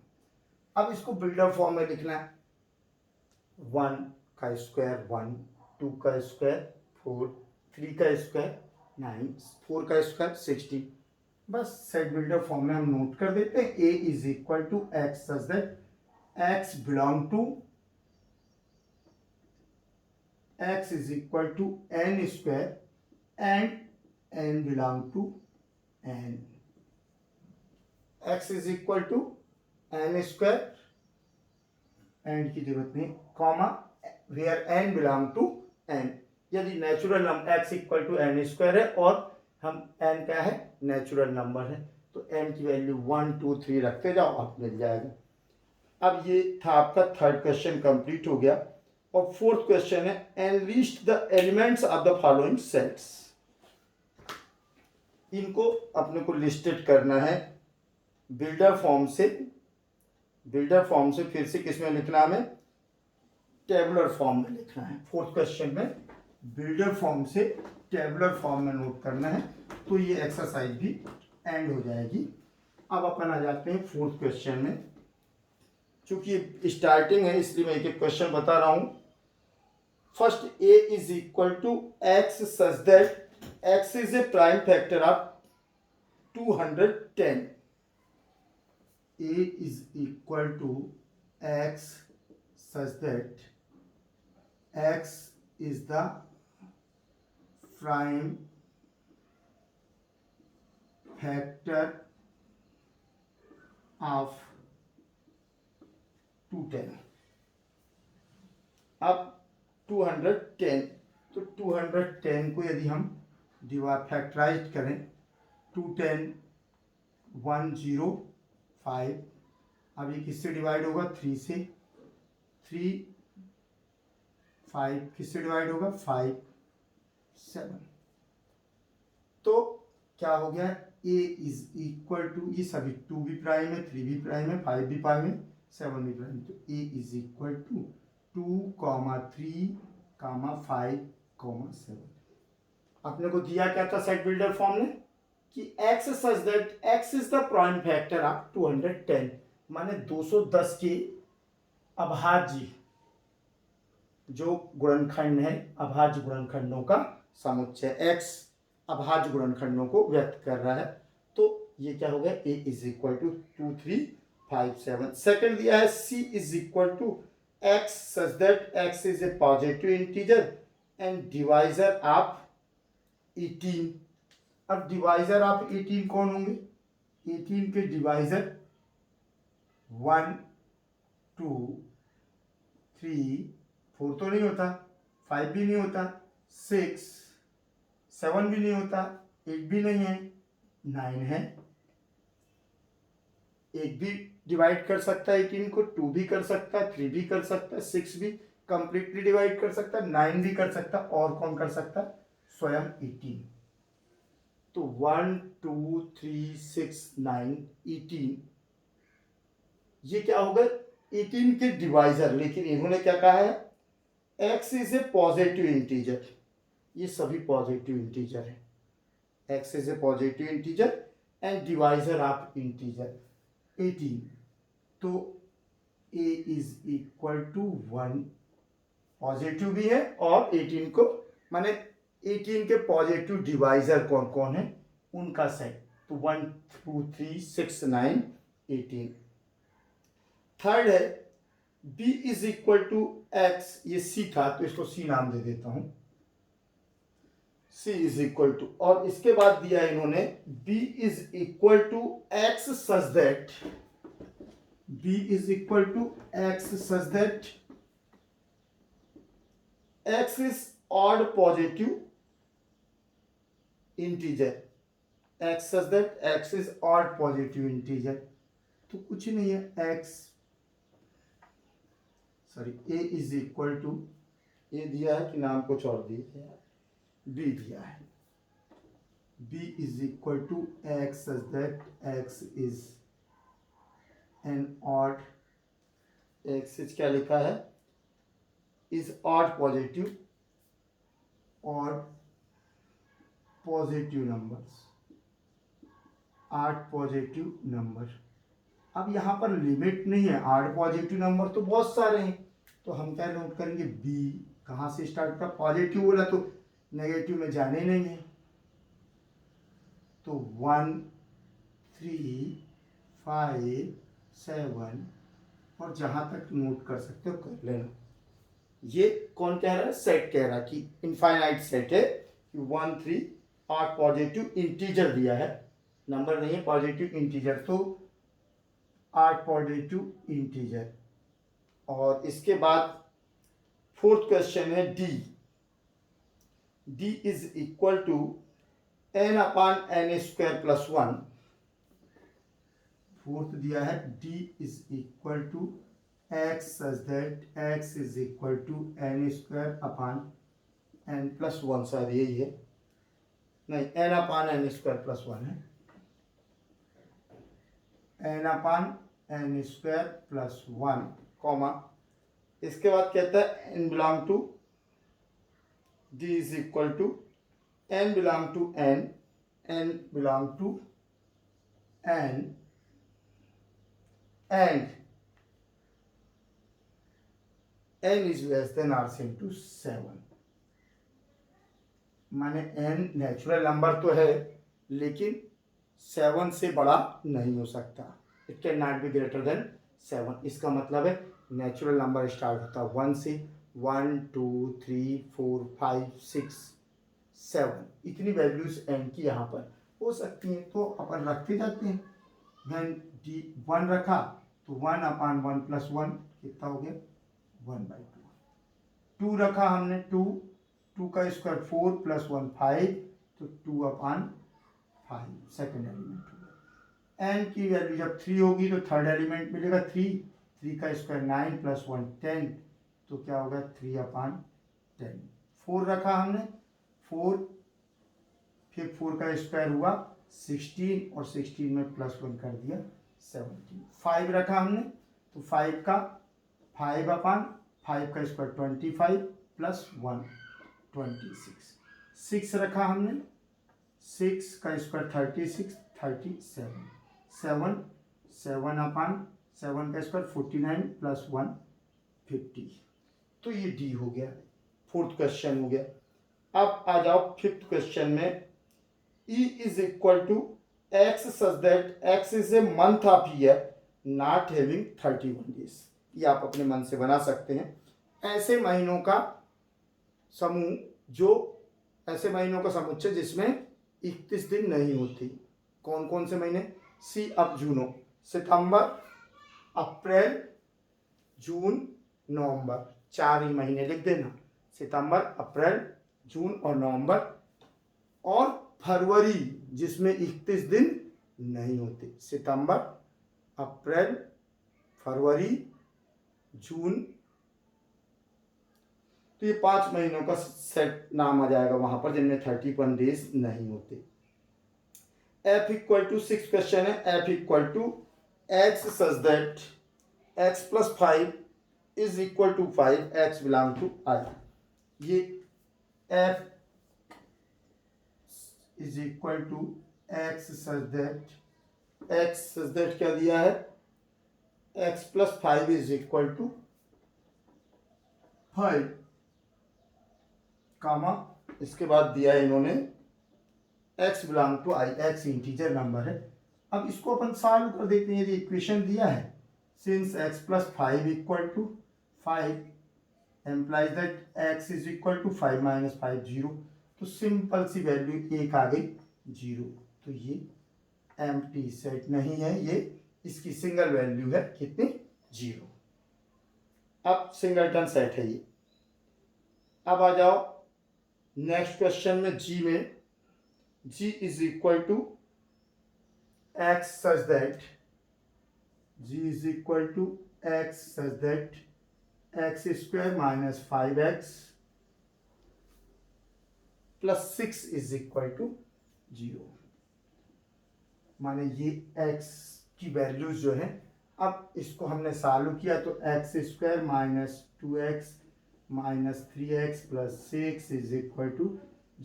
अब इसको बिल्डर फॉर्म में लिखना है, 1 का स्क्वायर 1, 2 का स्क्वायर 4, 3 का स्क्वायर 9, 4 का स्क्वायर 16। बस सेट बिल्डर फॉर्म में हम नोट कर देते हैं, a is equal to x such that x belong to x is equal to n square and n belong to n. x is equal to n square, and की जरूरत नहीं, comma where n belong to n। यदि natural number x equal to n square है और हम n क्या है, natural number है, तो n की वैल्यू 1 2 3 रखते जाओ, आप मिल जाएगा। अब ये था आपका थर्ड क्वेश्चन कंप्लीट हो गया। और फोर्थ क्वेश्चन है, analyst the elements of the following sets. इनको अपने को लिस्टेड करना है बिल्डर फॉर्म से। बिल्डर फॉर्म से फिर से किसमें लिखना है, हमें टेबुलर फॉर्म में लिखना है। फोर्थ क्वेश्चन में बिल्डर फॉर्म से टेबुलर फॉर्म में नोट करना है, तो ये एक्सरसाइज भी एंड हो जाएगी। अब अपन आ जाते हैं फोर्थ क्वेश्चन में। चूंकि स्टार्टिंग है इसलिए मैं एक एक क्वेश्चन बता रहा हूं। First, a is equal to x such that x is a prime factor of 210। a is equal to x such that x is the prime factor of 210। अब 210, तो 210 को यदि हम फैक्टराइज करें, 210 105, अब ये किससे डिवाइड होगा, 3 से, 3 5 किससे डिवाइड होगा, 5 7। तो क्या हो गया, a इज इक्वल टू, ये सभी 2 भी प्राइम है, 3 भी प्राइम है, 5 भी प्राइम है, 7 भी प्राइम है, तो a इज इक्वल टू 2, 3, 5, 7। अपने को दिया क्या था सेट बिल्डर फॉर्म ने कि x such that x is the prime factor of 210, माने 210 के अभाज्य जो गुणनखंड है, अभाज्य गुणनखंडों का समुच्चय x अभाज्य गुणनखंडों को व्यक्त कर रहा है। तो ये क्या हो गया, a is equal to 2 3 5 7। Second दिया है c is equal to x such that x is a positive integer and divisor of 18। अब डिवाइजर ऑफ 18 कौन होंगे, 18 के डिवाइजर 1 2 3 4 तो नहीं होता, 5 भी नहीं होता, 6 7 भी नहीं होता, 8 भी नहीं है, 9 है। एक भी डिवाइड कर सकता है 18 को, 2 भी कर सकता है, 3 भी कर सकता है, 6 भी कंप्लीटली डिवाइड कर सकता है, 9 भी कर सकता है, और कौन कर सकता है, स्वयं 18। तो 1 2 3 6 9 18, ये क्या होगा, 18 के डिवाइजर। लेकिन इन्होंने क्या कहा है, x is a positive integer, ये सभी पॉजिटिव इंटीजर है, x is a positive integer and divisor of integer 18। तो a is equal to 1, positive भी है, और 18 को माने 18 के पॉजिटिव डिवाइजर कौन कौन है उनका सेट, तो 1 2 3 6 9 18। थर्ड है b is equal to x, ये c था तो इसको c नाम दे देता हूं, c इज इक्वल टू, और इसके बाद दिया इन्होंने b is equal to x such that, b is equal to x such that x is odd positive integer, x such that x is odd positive integer. तो कुछ नहीं है, x sorry a is equal to, A दिया है कि नाम कुछ और दिया है, b दिया है, b is equal to x such that x is an odd, x is क्या लिखा है, is odd positive, odd positive numbers, 8 positive number. अब यहाँ पर लिमिट नहीं है, आठ पॉजिटिव नंबर तो बहुत सारे हैं, तो हम क्या नोट करेंगे, बी कहाँ से स्टार्ट होता है, पॉजिटिव बोला तो नेगेटिव में जाने ही नहीं है, तो 1 3 5 7 और जहाँ तक नोट कर सकते हो कर लेना। ये कौन कह रहा है, सेट कह रहा है कि इनफाइनाइट सेट है, 1 3 8 पॉजिटिव इंटीजर दिया है, नंबर नहीं है, पॉजिटिव इंटीजर, तो 8 पॉजिटिव इंटीजर। और इसके बाद फोर्थ क्वेश्चन है d, d is equal to n upon n square plus 1। Fourth दिया है d is equal to x such that x is equal to n square upon n plus 1, शायद यही है, नहीं n upon n square plus 1 है, n upon n square plus 1 comma, इसके बाद कहता है n belong to d is equal to n belong to n, n belong to n and n is less than or same to 7। माने n natural number तो है लेकिन 7 से बड़ा नहीं हो सकता, it can not be greater than 7। इसका मतलब है नेचुरल नंबर स्टार्ट होता है 1 से, 1 2 3 4 5 6 7, इतनी वैल्यूज n की यहाँ पर हो सकती हैं, तो अपन रखते जाते हैं। देन डी 1 रखा तो 1 अपान 1 प्लस 1 कितना हो गया, 1/2। 2 रखा हमने, 2 का स्क्वायर 4 प्लस 1 5, तो 2 अपान 5 सेकेंड एलिमेंट हो गया। एन की वैल्यू जब 3 होगी तो थर्ड एलिमेंट मिलेगा 3 का स्क्वायर 9 प्लस 1 10, तो क्या होगा 3 अपान 10। 4 रखा हमने, 4 फिर 4 का स्क्वायर हुआ 16 और 16 में प्लस 1 कर दिया 17। 5 रखा हमने तो 5 का 5 अपान 5 का स्क्वायर 25 प्लस 1 26। 6 रखा हमने, 6 का स्क्वायर 36 37। 7 अपान 7 का स्क्वायर 49 प्लस 1 50। तो ये डी हो गया, फोर्थ क्वेश्चन हो गया। अब आ जाओ फिफ्थ क्वेश्चन में, E is equal to x such that x is a month of year not having 31 days। ये आप अपने मन से बना सकते हैं, ऐसे महीनों का समूह, जो ऐसे महीनों का समुच्चय जिसमें 31 दिन नहीं होती। कौन कौन से महीने, सी अब जूनो, सितंबर अप्रैल जून नवंबर, 4 ही महीने लिख देना, सितंबर अप्रैल जून और नवंबर, और फरवरी जिसमें 31 दिन नहीं होते, सितंबर अप्रैल फरवरी जून, तो ये 5 महीनों का सेट नाम आ जाएगा वहां पर जिनमें 31 डेज नहीं होते। F इक्वल टू 6 क्वेश्चन है, F equal to x such that x plus 5 is equal to 5, x belong to I। ये F is equal to x such that क्या दिया है, x plus 5 is equal to 5 comma, इसके बाद दिया है इन्होंने x belong to I, x integer number है। अब इसको अपन सॉल्व कर देते हैं, यदि इक्वेशन दिया है, since x plus 5 equal to 5 implies that x is equal to 5 minus 5 0, तो सिंपल सी वैल्यू एक आ गई 0, तो ये एम्प्टी सेट नहीं है, ये इसकी सिंगल वैल्यू है कितनी, 0। अब सिंगलटन सेट है ये। अब आ जाओ नेक्स्ट क्वेश्चन में, जी में, G is equal to x such that, G is equal to x such that x square minus 5x plus 6 is equal to 0। माने ये x की वैल्यूज जो है, अब इसको हमने सॉल्व किया तो x square minus 2x minus 3x plus 6 is equal to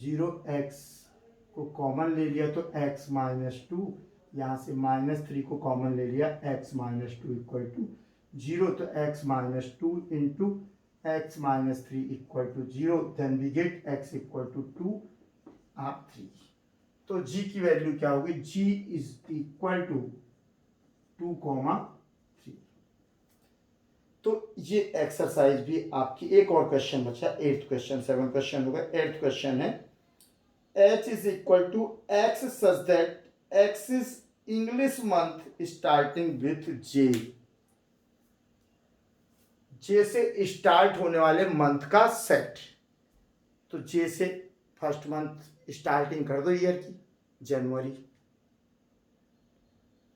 0। x को कॉमन ले लिया तो x माइनस 2 यहाँ से -3 को कॉमन ले लिया, x minus two equal to 0, तो x minus two into x minus three equal to 0, then we get x equal to 2 और 3। तो g की वैल्यू क्या होगी, g इज इक्वल टू 2,3। तो ये एक्सरसाइज भी आपकी, एक और क्वेश्चन बचा, 8th क्वेश्चन, 7 क्वेश्चन हो गए, 8th क्वेश्चन है h is equal to x such that x is English month starting with j। j से स्टार्ट होने वाले मंथ का सेट। तो j से फर्स्ट मंथ स्टार्टिंग कर दो ईयर की, जनवरी।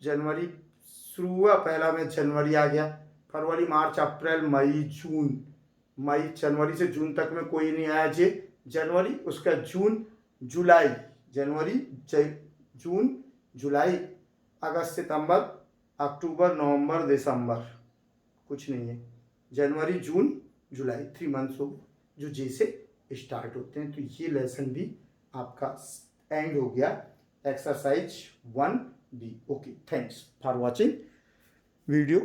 जनवरी शुरू हुआ, पहला में जनवरी आ गया, फरवरी मार्च अप्रैल मई जून, मई जनवरी से जून तक में कोई नहीं आया जे, जनवरी, उसका जून जुलाई, जनवरी जून जुलाई अगस्त सितंबर अक्टूबर नवंबर दिसंबर, कुछ नहीं है, जनवरी जून जुलाई, 3 मंथ्स हो जो जे से स्टार्ट होते हैं। तो ये लेसन भी आपका एंड हो गया, exercise 1B। Okay, thanks for watching video.